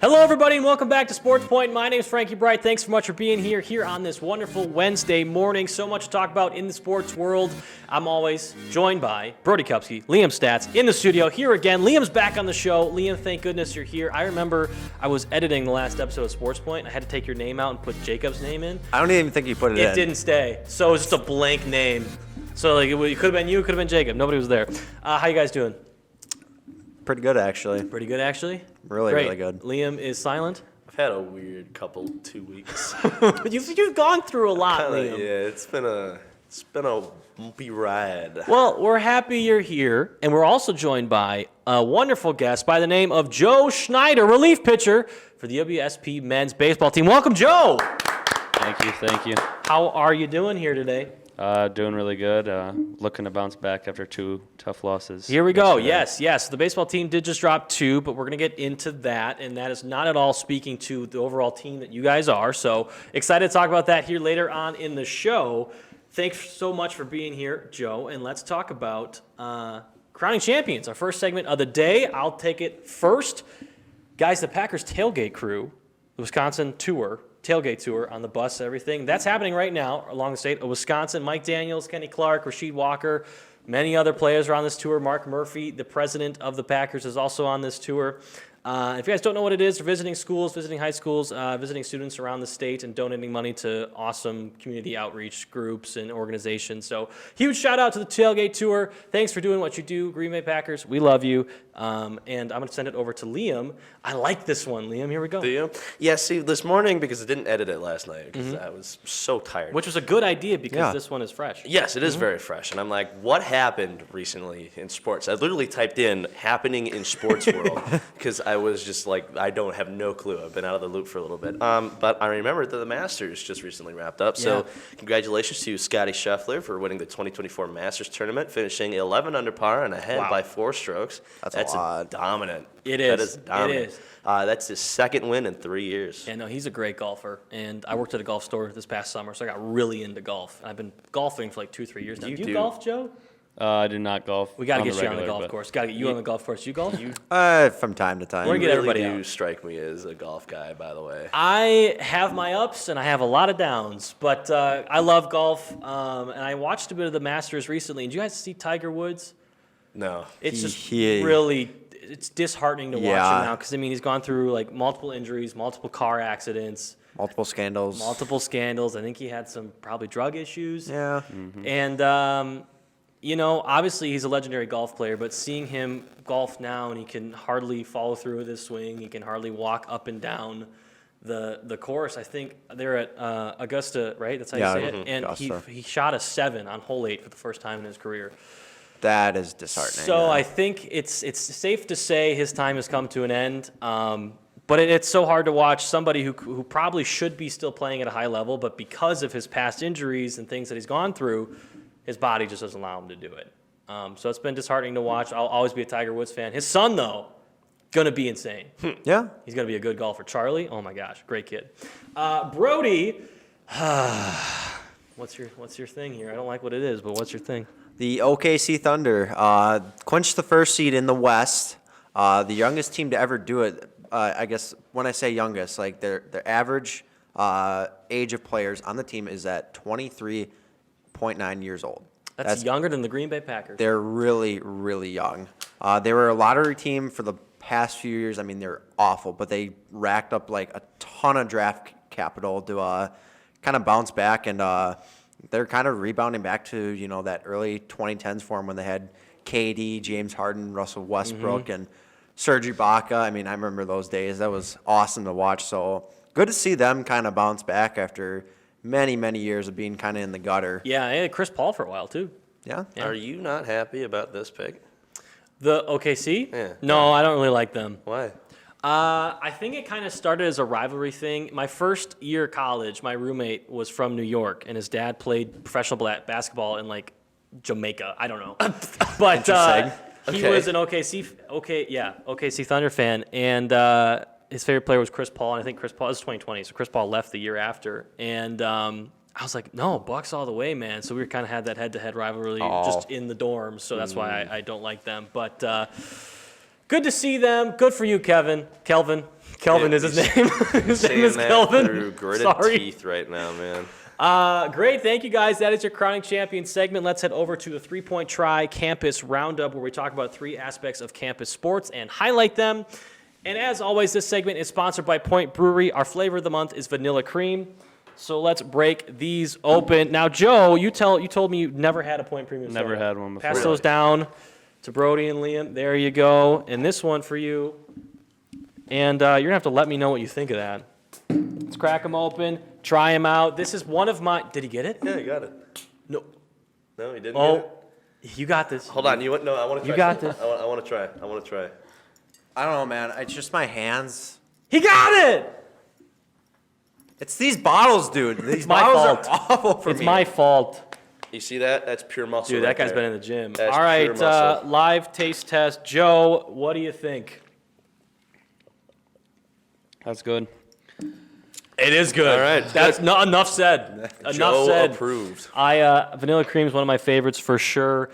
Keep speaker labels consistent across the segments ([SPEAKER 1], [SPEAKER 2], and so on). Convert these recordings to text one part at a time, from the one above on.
[SPEAKER 1] Hello, everybody, and welcome back to SportsPoint. My name is Frankie Breit. Thanks so much for being here on this wonderful Wednesday morning. So much to talk about in the sports world. I'm always joined by Brody Kupsky, Liam Statz in the studio here again. Liam's back on the show. Liam, thank goodness you're here. I remember I was editing the last episode of SportsPoint. I had to take your name out and put Jacob's name in.
[SPEAKER 2] I don't even think you put it in.
[SPEAKER 1] It didn't stay, so it was just a blank name. So like it could have been you, it could have been Jacob. Nobody was there. How you guys doing?
[SPEAKER 2] Pretty good, actually.
[SPEAKER 1] Pretty good, actually?
[SPEAKER 2] Really,
[SPEAKER 1] Great.
[SPEAKER 2] really good.
[SPEAKER 1] Liam is silent.
[SPEAKER 3] I've had a weird 2 weeks.
[SPEAKER 1] You've gone through a lot, Liam.
[SPEAKER 3] Yeah, it's been a bumpy ride.
[SPEAKER 1] Well, we're happy you're here, and we're also joined by a wonderful guest by the name of Joe Schneider, relief pitcher for the WSP men's baseball team. Welcome, Joe.
[SPEAKER 4] Thank you.
[SPEAKER 1] How are you doing here today?
[SPEAKER 4] Doing really good. Looking to bounce back after 2 tough losses.
[SPEAKER 1] Here we go. Yes. The baseball team did just drop 2, but we're going to get into that, and that is not at all speaking to the overall team that you guys are. So excited to talk about that here later on in the show. Thanks so much for being here, Joe, and let's talk about crowning champions, our first segment of the day. I'll take it first. Guys, the Packers tailgate crew, the Wisconsin tour, tailgate tour on the bus, everything. That's happening right now along the state of Wisconsin. Mike Daniels, Kenny Clark, Rasheed Walker, many other players are on this tour. Mark Murphy, the president of the Packers, is also on this tour. If you guys don't know what it is, they're visiting schools, visiting high schools, visiting students around the state and donating money to awesome community outreach groups and organizations. So huge shout out to the tailgate tour. Thanks for doing what you do, Green Bay Packers. We love you. And I'm going to send it over to Liam. I like this one, Liam. Here we go.
[SPEAKER 3] Do you? Yeah, see, this morning, because I didn't edit it last night, because I was so tired.
[SPEAKER 1] Which was a good idea because this one is fresh.
[SPEAKER 3] Yes, it is very fresh. And I'm like, what happened recently in sports? I literally typed in happening in sports world because I was just like, I don't have no clue. I've been out of the loop for a little bit. But I remembered that the Masters just recently wrapped up. So congratulations to Scotty Scheffler for winning the 2024 Masters tournament, finishing 11 under par and ahead by 4 strokes. That's dominant.
[SPEAKER 1] It is.
[SPEAKER 3] That is dominant.
[SPEAKER 1] It is.
[SPEAKER 3] That's his second win in 3 years.
[SPEAKER 1] Yeah, no, he's a great golfer. And I worked at a golf store this past summer, so I got really into golf. I've been golfing for like 2-3 years now. Do you golf, Joe?
[SPEAKER 4] I do not golf.
[SPEAKER 1] We got to get you on the golf course. Got to get you on the golf course. You golf?
[SPEAKER 2] From time to time.
[SPEAKER 1] We're gonna get everybody
[SPEAKER 3] You
[SPEAKER 1] out.
[SPEAKER 3] strike me as a golf guy, by the way.
[SPEAKER 1] I have my ups and I have a lot of downs, but I love golf. And I watched a bit of the Masters recently. And did you guys see Tiger Woods?
[SPEAKER 3] No.
[SPEAKER 1] It's just really, it's disheartening to watch him now because, I mean, he's gone through like multiple injuries, multiple car accidents.
[SPEAKER 2] Multiple scandals.
[SPEAKER 1] I think he had some probably drug issues.
[SPEAKER 2] Yeah.
[SPEAKER 1] And, you know, obviously he's a legendary golf player, but seeing him golf now and he can hardly follow through with his swing, he can hardly walk up and down the course. I think they're at Augusta, right? That's how you say it. And he shot a 7 on hole 8 for the first time in his career.
[SPEAKER 2] That is disheartening.
[SPEAKER 1] So I think it's safe to say his time has come to an end. But it's so hard to watch somebody who probably should be still playing at a high level, but because of his past injuries and things that he's gone through, his body just doesn't allow him to do it. So it's been disheartening to watch. I'll always be a Tiger Woods fan. His son, though, going to be insane.
[SPEAKER 2] Yeah.
[SPEAKER 1] He's going to be a good golfer. Charlie, oh my gosh, great kid. Brody, what's your thing here? I don't like what it is, but what's your thing?
[SPEAKER 2] The OKC Thunder clinched the first seed in the West. The youngest team to ever do it. I guess when I say youngest, like their average age of players on the team is at 23.9 years old.
[SPEAKER 1] That's younger than the Green Bay Packers.
[SPEAKER 2] They're really, really young. They were a lottery team for the past few years. I mean, they're awful, but they racked up like a ton of draft capital to kind of bounce back, and they're kind of rebounding back to, you know, that early 2010s form when they had KD, James Harden, Russell Westbrook, and Serge Ibaka. I mean, I remember those days. That was awesome to watch. So good to see them kind of bounce back after many, many years of being kind of in the gutter.
[SPEAKER 1] Yeah, they had Chris Paul for a while, too.
[SPEAKER 2] Yeah.
[SPEAKER 3] Are you not happy about this pick?
[SPEAKER 1] The OKC?
[SPEAKER 3] Yeah.
[SPEAKER 1] No, I don't really like them.
[SPEAKER 3] Why?
[SPEAKER 1] I think it kind of started as a rivalry thing. My first year of college, my roommate was from New York, and his dad played professional basketball in, like, Jamaica. I don't know. But he was an OKC Thunder fan, and his favorite player was Chris Paul, and I think Chris Paul, this was 2020, so Chris Paul left the year after. And I was like, no, Bucks all the way, man. So we kind of had that head-to-head rivalry just in the dorms, so that's why I don't like them. But good to see them. Good for you, Kelvin. Kelvin is his name. His name is Kelvin.
[SPEAKER 3] Through gritted teeth right now, man.
[SPEAKER 1] Great. Thank you, guys. That is your Crowning Champion segment. Let's head over to the 3-Point Try Campus Roundup, where we talk about 3 aspects of campus sports and highlight them. And as always, this segment is sponsored by Point Brewery. Our flavor of the month is vanilla cream. So let's break these open. Now, Joe, you told me you never had a Point Premium
[SPEAKER 4] Never
[SPEAKER 1] soda.
[SPEAKER 4] had one before.
[SPEAKER 1] Pass those down to Brody and Liam. There you go. And this one for you. And you're going to have to let me know what you think of that. Let's crack them open, try them out. This is one of my... Did he get it?
[SPEAKER 3] Yeah, you got it.
[SPEAKER 1] No.
[SPEAKER 3] No, he didn't get it?
[SPEAKER 1] You got this.
[SPEAKER 3] Hold on. No, I want to try.
[SPEAKER 1] You got this.
[SPEAKER 3] I want to try.
[SPEAKER 2] I don't know, man. It's just my hands.
[SPEAKER 1] He got it!
[SPEAKER 2] It's these bottles, dude. These
[SPEAKER 1] my
[SPEAKER 2] bottles
[SPEAKER 1] fault.
[SPEAKER 2] are awful for me.
[SPEAKER 1] It's my fault.
[SPEAKER 3] You see that? That's pure muscle.
[SPEAKER 1] Dude,
[SPEAKER 3] right
[SPEAKER 1] that guy's
[SPEAKER 3] there.
[SPEAKER 1] been in the gym.
[SPEAKER 3] That's
[SPEAKER 1] All right,
[SPEAKER 3] pure muscle.
[SPEAKER 1] live taste test. Joe, what do you think?
[SPEAKER 4] That's good.
[SPEAKER 1] It is good.
[SPEAKER 3] All right.
[SPEAKER 1] That's not enough said. Enough
[SPEAKER 3] Joe
[SPEAKER 1] said.
[SPEAKER 3] approved.
[SPEAKER 1] Vanilla cream is one of my favorites for sure.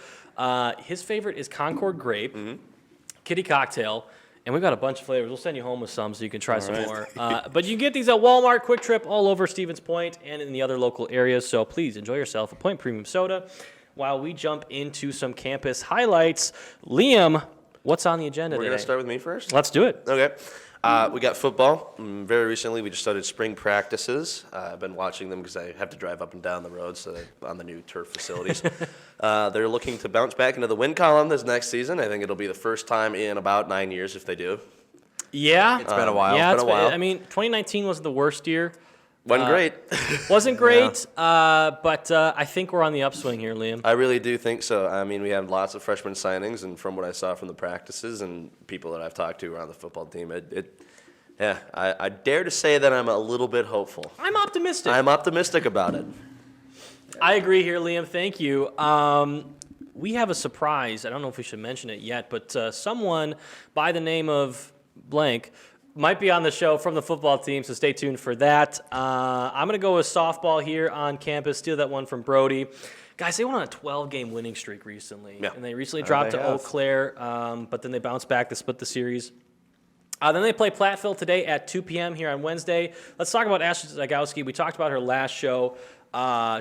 [SPEAKER 1] His favorite is Concord Grape, Kitty Cocktail, and we've got a bunch of flavors. We'll send you home with some so you can try some more. But you can get these at Walmart, Quick Trip, all over Stevens Point and in the other local areas. So please enjoy yourself a Point Premium Soda while we jump into some campus highlights. Liam, what's on the agenda
[SPEAKER 3] We're
[SPEAKER 1] today?
[SPEAKER 3] going to start with me first?
[SPEAKER 1] Let's do it.
[SPEAKER 3] Okay. We got football. Very recently, we just started spring practices. I've been watching them because I have to drive up and down the road on the new turf facilities. They're looking to bounce back into the win column this next season. I think it'll be the first time in about 9 years if they do.
[SPEAKER 1] Yeah.
[SPEAKER 2] It's been a while.
[SPEAKER 1] Yeah,
[SPEAKER 3] It's been a while.
[SPEAKER 1] I mean, 2019 wasn't the worst year.
[SPEAKER 3] Wasn't great.
[SPEAKER 1] Wasn't great, but I think we're on the upswing here, Liam.
[SPEAKER 3] I really do think so. I mean, we have lots of freshman signings, and from what I saw from the practices and people that I've talked to around the football team, I dare to say that I'm a little bit hopeful.
[SPEAKER 1] I'm optimistic.
[SPEAKER 3] I'm optimistic about it.
[SPEAKER 1] I agree here, Liam. Thank you. We have a surprise. I don't know if we should mention it yet, but someone by the name of blank might be on the show from the football team, so stay tuned for that. I'm going to go with softball here on campus, steal that one from Brody. Guys, they went on a 12-game winning streak recently, and they recently dropped to Eau Claire, but then they bounced back to split the series. Then they play Platteville today at 2 p.m. here on Wednesday. Let's talk about Ashley Zagowski. We talked about her last show.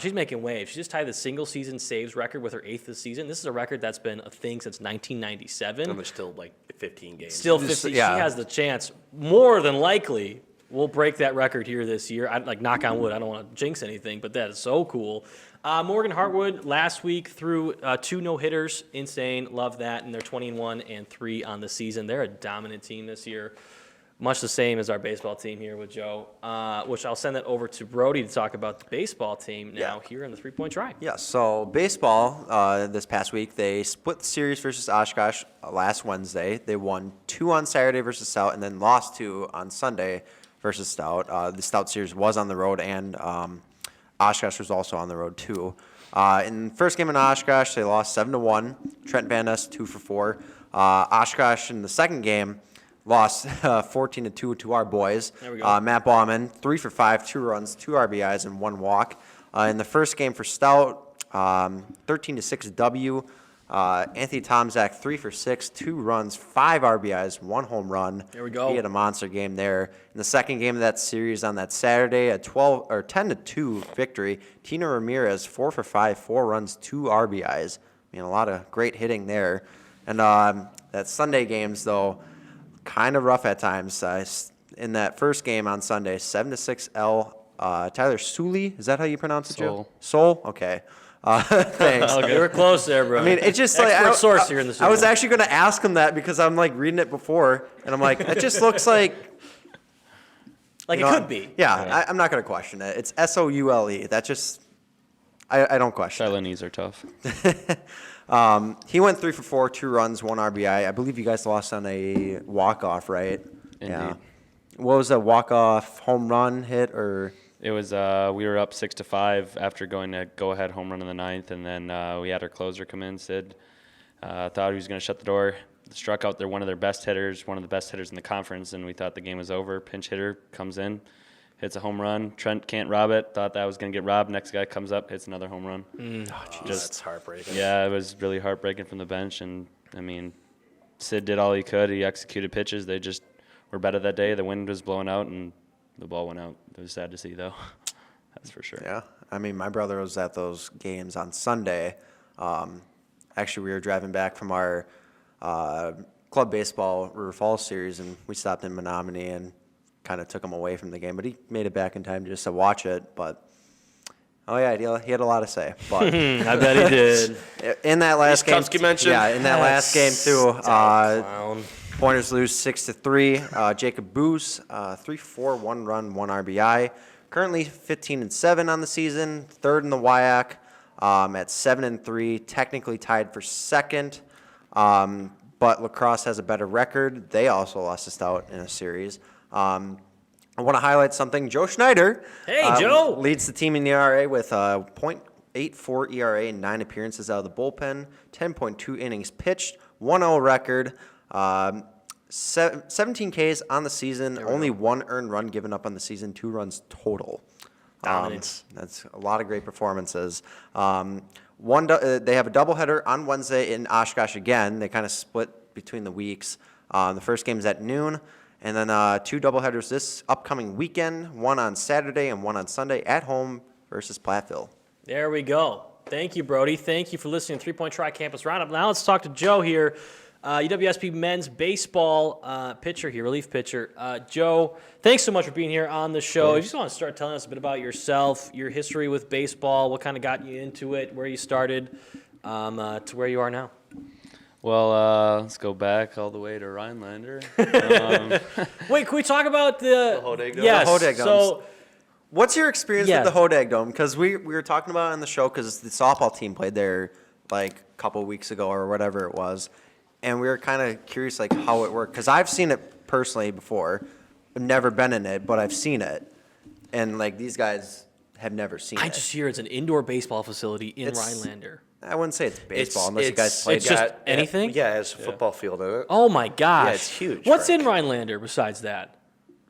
[SPEAKER 1] She's making waves. She just tied the single-season saves record with her 8th this season. This is a record that's been a thing since 1997.
[SPEAKER 3] And there's still like 15 games.
[SPEAKER 1] Still 50.
[SPEAKER 2] Yeah.
[SPEAKER 1] She has the chance, more than likely, we'll break that record here this year. I'd knock on wood. I don't want to jinx anything, but that is so cool. Morgan Hartwood last week threw 2 no-hitters. Insane. Love that. And they're 21-3 on the season. They're a dominant team this year. Much the same as our baseball team here with Joe, which I'll send that over to Brody to talk about the baseball team now here in the 3-Point Try.
[SPEAKER 2] Yeah, so baseball this past week, they split the series versus Oshkosh last Wednesday. They won 2 on Saturday versus Stout and then lost 2 on Sunday versus Stout. The Stout series was on the road, and Oshkosh was also on the road too. In the first game in Oshkosh, they lost 7-1. Trent Van Ness 2 for 4. Oshkosh in the second game lost 14-2 to our boys.
[SPEAKER 1] There we go.
[SPEAKER 2] Matt Bauman 3 for 5, 2 runs, 2 RBIs, and 1 walk. In the first game for Stout, 13-6 W. Anthony Tomczak 3 for 6, 2 runs, 5 RBIs, 1 home run.
[SPEAKER 1] There we go.
[SPEAKER 2] He had a monster game there. In the second game of that series on that Saturday, a 10-2 victory. Tina Ramirez 4 for 5, 4 runs, 2 RBIs. I mean, a lot of great hitting there. And that Sunday games though, kind of rough at times. In that first game on Sunday, 7-6 L. Tyler Suley, is that how you pronounce it, Joe? Sol. Okay. Thanks.
[SPEAKER 1] You were close there, bro.
[SPEAKER 2] I mean, it's just
[SPEAKER 1] Expert
[SPEAKER 2] like
[SPEAKER 1] source here in the
[SPEAKER 2] I was
[SPEAKER 1] studio.
[SPEAKER 2] actually going to ask him that because I'm like reading it before, and I'm like, it just looks like
[SPEAKER 1] Like
[SPEAKER 2] you
[SPEAKER 1] it
[SPEAKER 2] know,
[SPEAKER 1] could be.
[SPEAKER 2] Yeah, I'm not going to question it. It's Soule. That just I don't question.
[SPEAKER 4] Chinese are tough.
[SPEAKER 2] He went 3 for 4, 2 runs, 1 RBI. I believe you guys lost on a walk-off, right?
[SPEAKER 4] Indeed.
[SPEAKER 2] What was a walk-off home run hit or?
[SPEAKER 4] It was we were up 6-5 after going to go-ahead home run in the 9th, and then we had our closer come in. Sid thought he was going to shut the door. Struck out one of their best hitters, one of the best hitters in the conference, and we thought the game was over. Pinch hitter comes in, hits a home run. Trent can't rob it. Thought that was going to get robbed. Next guy comes up, hits another home run.
[SPEAKER 3] That's heartbreaking.
[SPEAKER 4] Yeah, it was really heartbreaking from the bench, and I mean, Sid did all he could. He executed pitches. They just were better that day. The wind was blowing out, and the ball went out. It was sad to see, though. That's for sure.
[SPEAKER 2] Yeah. I mean, my brother was at those games on Sunday. Actually, we were driving back from our club baseball River Falls series, and we stopped in Menominee and kind of took him away from the game. But he made it back in time just to watch it. But, oh, yeah, he had a lot to say. But
[SPEAKER 1] I bet he did.
[SPEAKER 2] in that last game.
[SPEAKER 3] Kupsky mentioned?
[SPEAKER 2] Yeah, in that last game, too.
[SPEAKER 3] Clown.
[SPEAKER 2] Pointers lose 6-3. Jacob Boos, 3-4, 1 run, 1 RBI. Currently 15-7 on the season, third in the WIAC at 7-3, technically tied for second. But Lacrosse has a better record. They also lost to Stout in a series. I want to highlight something. Joe Schneider.
[SPEAKER 1] Hey, Joe.
[SPEAKER 2] Leads the team in ERA with a .84 ERA and 9 appearances out of the bullpen, 10.2 innings pitched, 1-0 record. 17 Ks on the season, only 1 earned run given up on the season, 2 runs total.
[SPEAKER 1] Dominance.
[SPEAKER 2] That's a lot of great performances. They have a doubleheader on Wednesday in Oshkosh again. They kind of split between the weeks. The first game is at noon, and then 2 doubleheaders this upcoming weekend, 1 on Saturday and 1 on Sunday at home versus Platteville.
[SPEAKER 1] There we go. Thank you, Brody. Thank you for listening to 3 Point Tri-Campus Roundup. Now let's talk to Joe here. UWSP men's baseball pitcher here, relief pitcher. Joe, thanks so much for being here on the show. If you just want to start telling us a bit about yourself, your history with baseball, what kind of got you into it, where you started, to where you are now.
[SPEAKER 4] Well, let's go back all the way to Rhinelander.
[SPEAKER 1] Wait, can we talk about the
[SPEAKER 3] Hodag Dome?
[SPEAKER 1] Yes.
[SPEAKER 2] The Hodag Domes.
[SPEAKER 1] So,
[SPEAKER 2] What's your experience
[SPEAKER 1] Yeah.
[SPEAKER 2] with the Hodag Dome? Because we were talking about it on the show because the softball team played there like a couple of weeks ago or whatever it was. And we were kind of curious like how it worked. Because I've seen it personally before. I've never been in it, but I've seen it. And like these guys have never seen
[SPEAKER 1] I
[SPEAKER 2] it.
[SPEAKER 1] just hear it's an indoor baseball facility in
[SPEAKER 2] It's-
[SPEAKER 1] Rhinelander.
[SPEAKER 2] I wouldn't say it's baseball unless you guys played
[SPEAKER 1] it's just
[SPEAKER 2] it.
[SPEAKER 1] anything?
[SPEAKER 3] Yeah, it has a football field in it.
[SPEAKER 1] Oh my gosh.
[SPEAKER 3] Yeah, it's huge,
[SPEAKER 1] What's
[SPEAKER 3] Frank.
[SPEAKER 1] in Rhinelander besides that?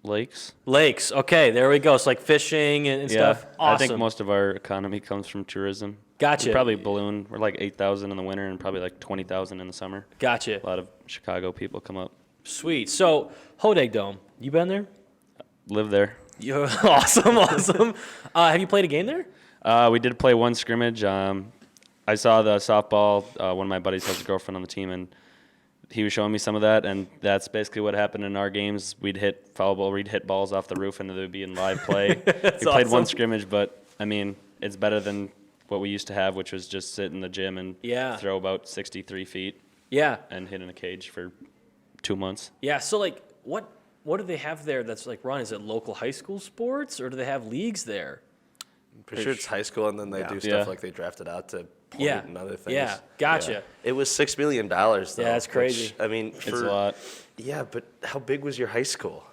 [SPEAKER 4] Lakes.
[SPEAKER 1] Lakes. Okay, there we go. It's like fishing and stuff. Awesome.
[SPEAKER 4] I think most of our economy comes from tourism.
[SPEAKER 1] Gotcha.
[SPEAKER 4] We probably balloon. We're like 8,000 in the winter and probably like 20,000 in the summer.
[SPEAKER 1] Gotcha.
[SPEAKER 4] A lot of Chicago people come up,
[SPEAKER 1] Sweet. So, Hodag Dome, you been there?
[SPEAKER 4] live there.
[SPEAKER 1] You awesome. Have you played a game there?
[SPEAKER 4] We did play one scrimmage. I saw the softball. One of my buddies has a girlfriend on the team, and he was showing me some of that, and that's basically what happened in our games. We'd hit foul ball, we'd hit balls off the roof, and they would be in live play. We played one
[SPEAKER 1] awesome.
[SPEAKER 4] scrimmage, but, I mean, it's better than what we used to have, which was just sit in the gym and
[SPEAKER 1] Yeah.
[SPEAKER 4] throw about 63 feet
[SPEAKER 1] Yeah.
[SPEAKER 4] and hit in a cage for 2 months.
[SPEAKER 1] Yeah. So, like, what do they have there that's like run? Is it local high school sports, or do they have leagues there?
[SPEAKER 3] Pretty sure it's high school, and then they do stuff
[SPEAKER 4] Yeah.
[SPEAKER 3] like they drafted out to point
[SPEAKER 1] Yeah.
[SPEAKER 3] and other things.
[SPEAKER 1] Yeah. Gotcha.
[SPEAKER 3] It was $6 million, though.
[SPEAKER 1] Yeah, that's crazy.
[SPEAKER 3] Which, I mean,
[SPEAKER 4] It's a lot.
[SPEAKER 3] Yeah, but how big was your high school?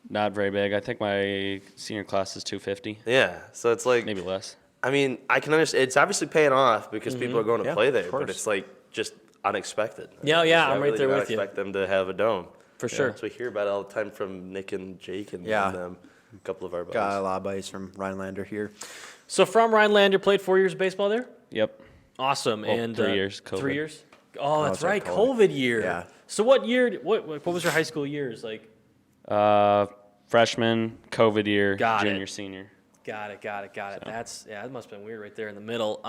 [SPEAKER 4] Not very big. I think my senior class is 250,
[SPEAKER 3] Yeah, so it's like
[SPEAKER 4] maybe less.
[SPEAKER 3] I mean, I can understand. It's obviously paying off because people are going to
[SPEAKER 2] Yeah,
[SPEAKER 3] play there,
[SPEAKER 2] of
[SPEAKER 3] but
[SPEAKER 2] course.
[SPEAKER 3] it's like just unexpected.
[SPEAKER 1] Yeah, yeah,
[SPEAKER 3] I
[SPEAKER 1] I'm right
[SPEAKER 3] really
[SPEAKER 1] there
[SPEAKER 3] did not
[SPEAKER 1] with you.
[SPEAKER 3] expect them to have a dome.
[SPEAKER 1] For sure.
[SPEAKER 3] So we hear about it all the time from Nick and Jake and
[SPEAKER 2] Yeah.
[SPEAKER 3] them, a couple of our buddies.
[SPEAKER 2] Got a lot of buddies from Rhinelander here.
[SPEAKER 1] So, from Rhinelander, played 4 years of baseball there?
[SPEAKER 4] Yep.
[SPEAKER 1] Awesome.
[SPEAKER 4] Well,
[SPEAKER 1] and
[SPEAKER 4] 3 years,
[SPEAKER 1] 3
[SPEAKER 4] COVID.
[SPEAKER 1] years? Oh, that's
[SPEAKER 2] it's like
[SPEAKER 1] right. COVID year.
[SPEAKER 2] Yeah.
[SPEAKER 1] So, what year, what was your high school years? Like,
[SPEAKER 4] Freshman, COVID year,
[SPEAKER 1] Got it.
[SPEAKER 4] junior, senior.
[SPEAKER 1] got it. That's, yeah, that must have been weird right there in the middle.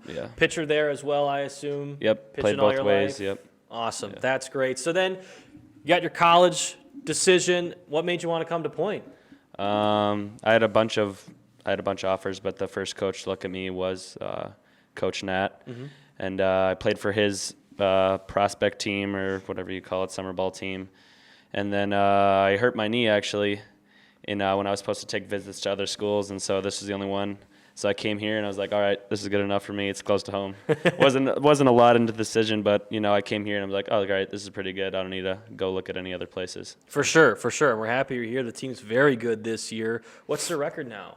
[SPEAKER 4] Yeah.
[SPEAKER 1] Pitcher there as well, I assume?
[SPEAKER 4] Yep,
[SPEAKER 1] Pitching
[SPEAKER 4] played
[SPEAKER 1] all
[SPEAKER 4] both
[SPEAKER 1] your
[SPEAKER 4] ways,
[SPEAKER 1] life?
[SPEAKER 4] yep.
[SPEAKER 1] Awesome. That's great. So then you got your college decision. What made you want to come to Point?
[SPEAKER 4] I had a bunch of offers, but the first coach to look at me was Coach Nat, and I played for his prospect team or whatever you call it, summer ball team, and then I hurt my knee actually, when I was supposed to take visits to other schools, and so this was the only one. So I came here and I was like, all right, this is good enough for me. It's close to home. wasn't a lot into the decision, but I came here and I'm like, oh, all right, this is pretty good. I don't need to go look at any other places.
[SPEAKER 1] For sure. We're happy you're here. The team's very good this year. What's their record now?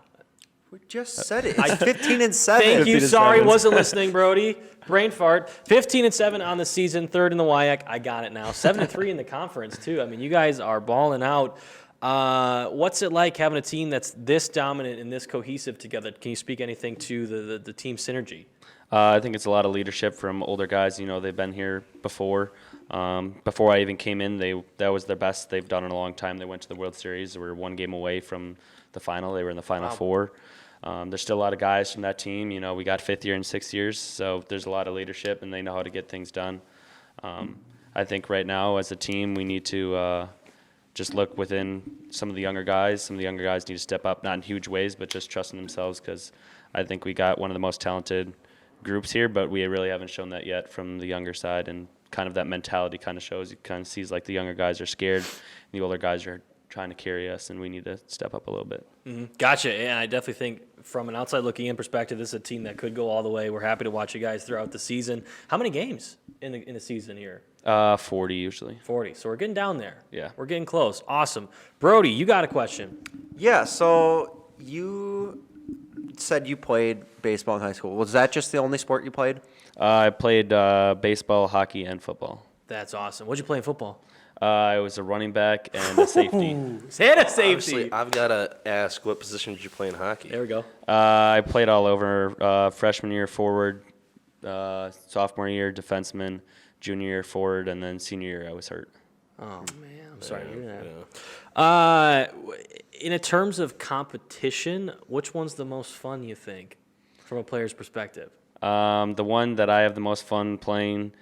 [SPEAKER 2] We just said it. It's 15-7.
[SPEAKER 1] Thank you.
[SPEAKER 4] 15-7.
[SPEAKER 1] Sorry, wasn't listening, Brody. Brain fart. 15-7 on the season, third in the WIAC. I got it now. 7-3 in the conference too. I mean, you guys are balling out. What's it like having a team that's this dominant and this cohesive together? Can you speak anything to the team synergy?
[SPEAKER 4] I think it's a lot of leadership from older guys. They've been here before. Before I even came in, that was their best they've done in a long time. They went to the World Series. They were one game away from the final. They were in the Final Four. There's still a lot of guys from that team. You know, we got 5th year and 6 years, so there's a lot of leadership, and they know how to get things done. I think right now as a team we need to just look within some of the younger guys. Some of the younger guys need to step up, not in huge ways, but just trusting themselves, because I think we got one of the most talented groups here, but we really haven't shown that yet from the younger side, and kind of that mentality kind of shows. You kind of sees like the younger guys are scared, and the older guys are trying to carry us, and we need to step up a little bit.
[SPEAKER 1] Gotcha. And I definitely think from an outside looking in perspective, this is a team that could go all the way. We're happy to watch you guys throughout the season. How many games in a season here?
[SPEAKER 4] 40 usually.
[SPEAKER 1] 40. So we're getting down there.
[SPEAKER 4] Yeah.
[SPEAKER 1] We're getting close. Awesome. Brody, you got a question.
[SPEAKER 2] Yeah, so you said you played baseball in high school. Was that just the only sport you played?
[SPEAKER 4] I played baseball, hockey, and football.
[SPEAKER 1] That's awesome. What'd you play in football?
[SPEAKER 4] I was a running back and a safety.
[SPEAKER 1] And a safety.
[SPEAKER 3] Obviously, I've got to ask, what position did you play in hockey?
[SPEAKER 1] There we go.
[SPEAKER 4] I played all over. Freshman year forward, sophomore year defenseman, junior year forward, and then senior year I was hurt.
[SPEAKER 1] Oh, man. I'm sorry to hear that. In terms of competition, which one's the most fun, you think, from a player's perspective?
[SPEAKER 4] The one that I have the most fun playing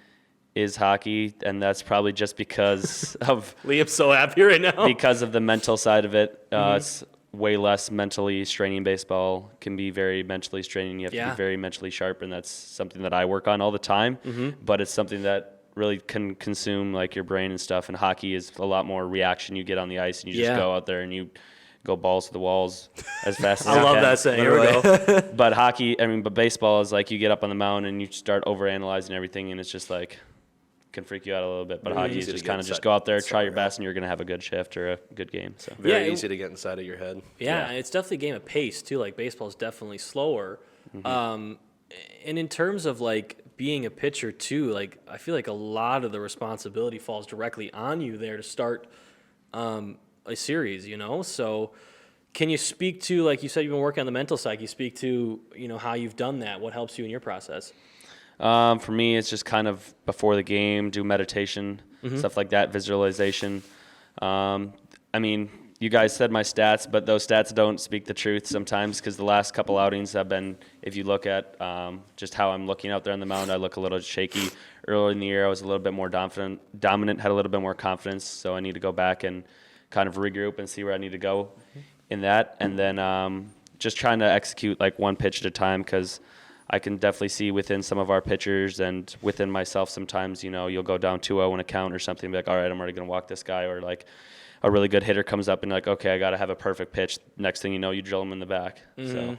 [SPEAKER 4] is hockey, and that's probably just because of
[SPEAKER 1] Liam's so happy right now.
[SPEAKER 4] because of the mental side of it. It's way less mentally straining. Baseball can be very mentally straining. You have to be very mentally sharp, and that's something that I work on all the time. But it's something that really can consume like your brain and stuff. And hockey is a lot more reaction. You get on the ice and you just go out there and you go balls to the walls as fast as you can.
[SPEAKER 1] I love that saying. Here we go.
[SPEAKER 4] But baseball is like you get up on the mound and you start overanalyzing everything, and it's just like can freak you out a little bit. But hockey is just kind of just go out there, try your best, and you're going to have a good shift or a good game. So
[SPEAKER 3] Very easy to get inside of your head.
[SPEAKER 1] Yeah, and it's definitely a game of pace too. Like baseball is definitely slower. And in terms of like being a pitcher too, like I feel like a lot of the responsibility falls directly on you there to start a series, you know? So can you speak to, like you said, you've been working on the mental side. Can you speak to, you know, how you've done that? What helps you in your process?
[SPEAKER 4] For me, it's just kind of before the game, do meditation, stuff like that, visualization. I mean, you guys said my stats, but those stats don't speak the truth sometimes, because the last couple outings have been, if you look at just how I'm looking out there on the mound, I look a little shaky. Earlier in the year, I was a little bit more dominant, had a little bit more confidence, so I need to go back and kind of regroup and see where I need to go in that. And then just trying to execute like one pitch at a time, because I can definitely see within some of our pitchers and within myself sometimes, you know, you'll go down 2-0 in a count or something and be like, all right, I'm already going to walk this guy. Or like a really good hitter comes up and like, okay, I got to have a perfect pitch. Next thing you know, you drill him in the back. So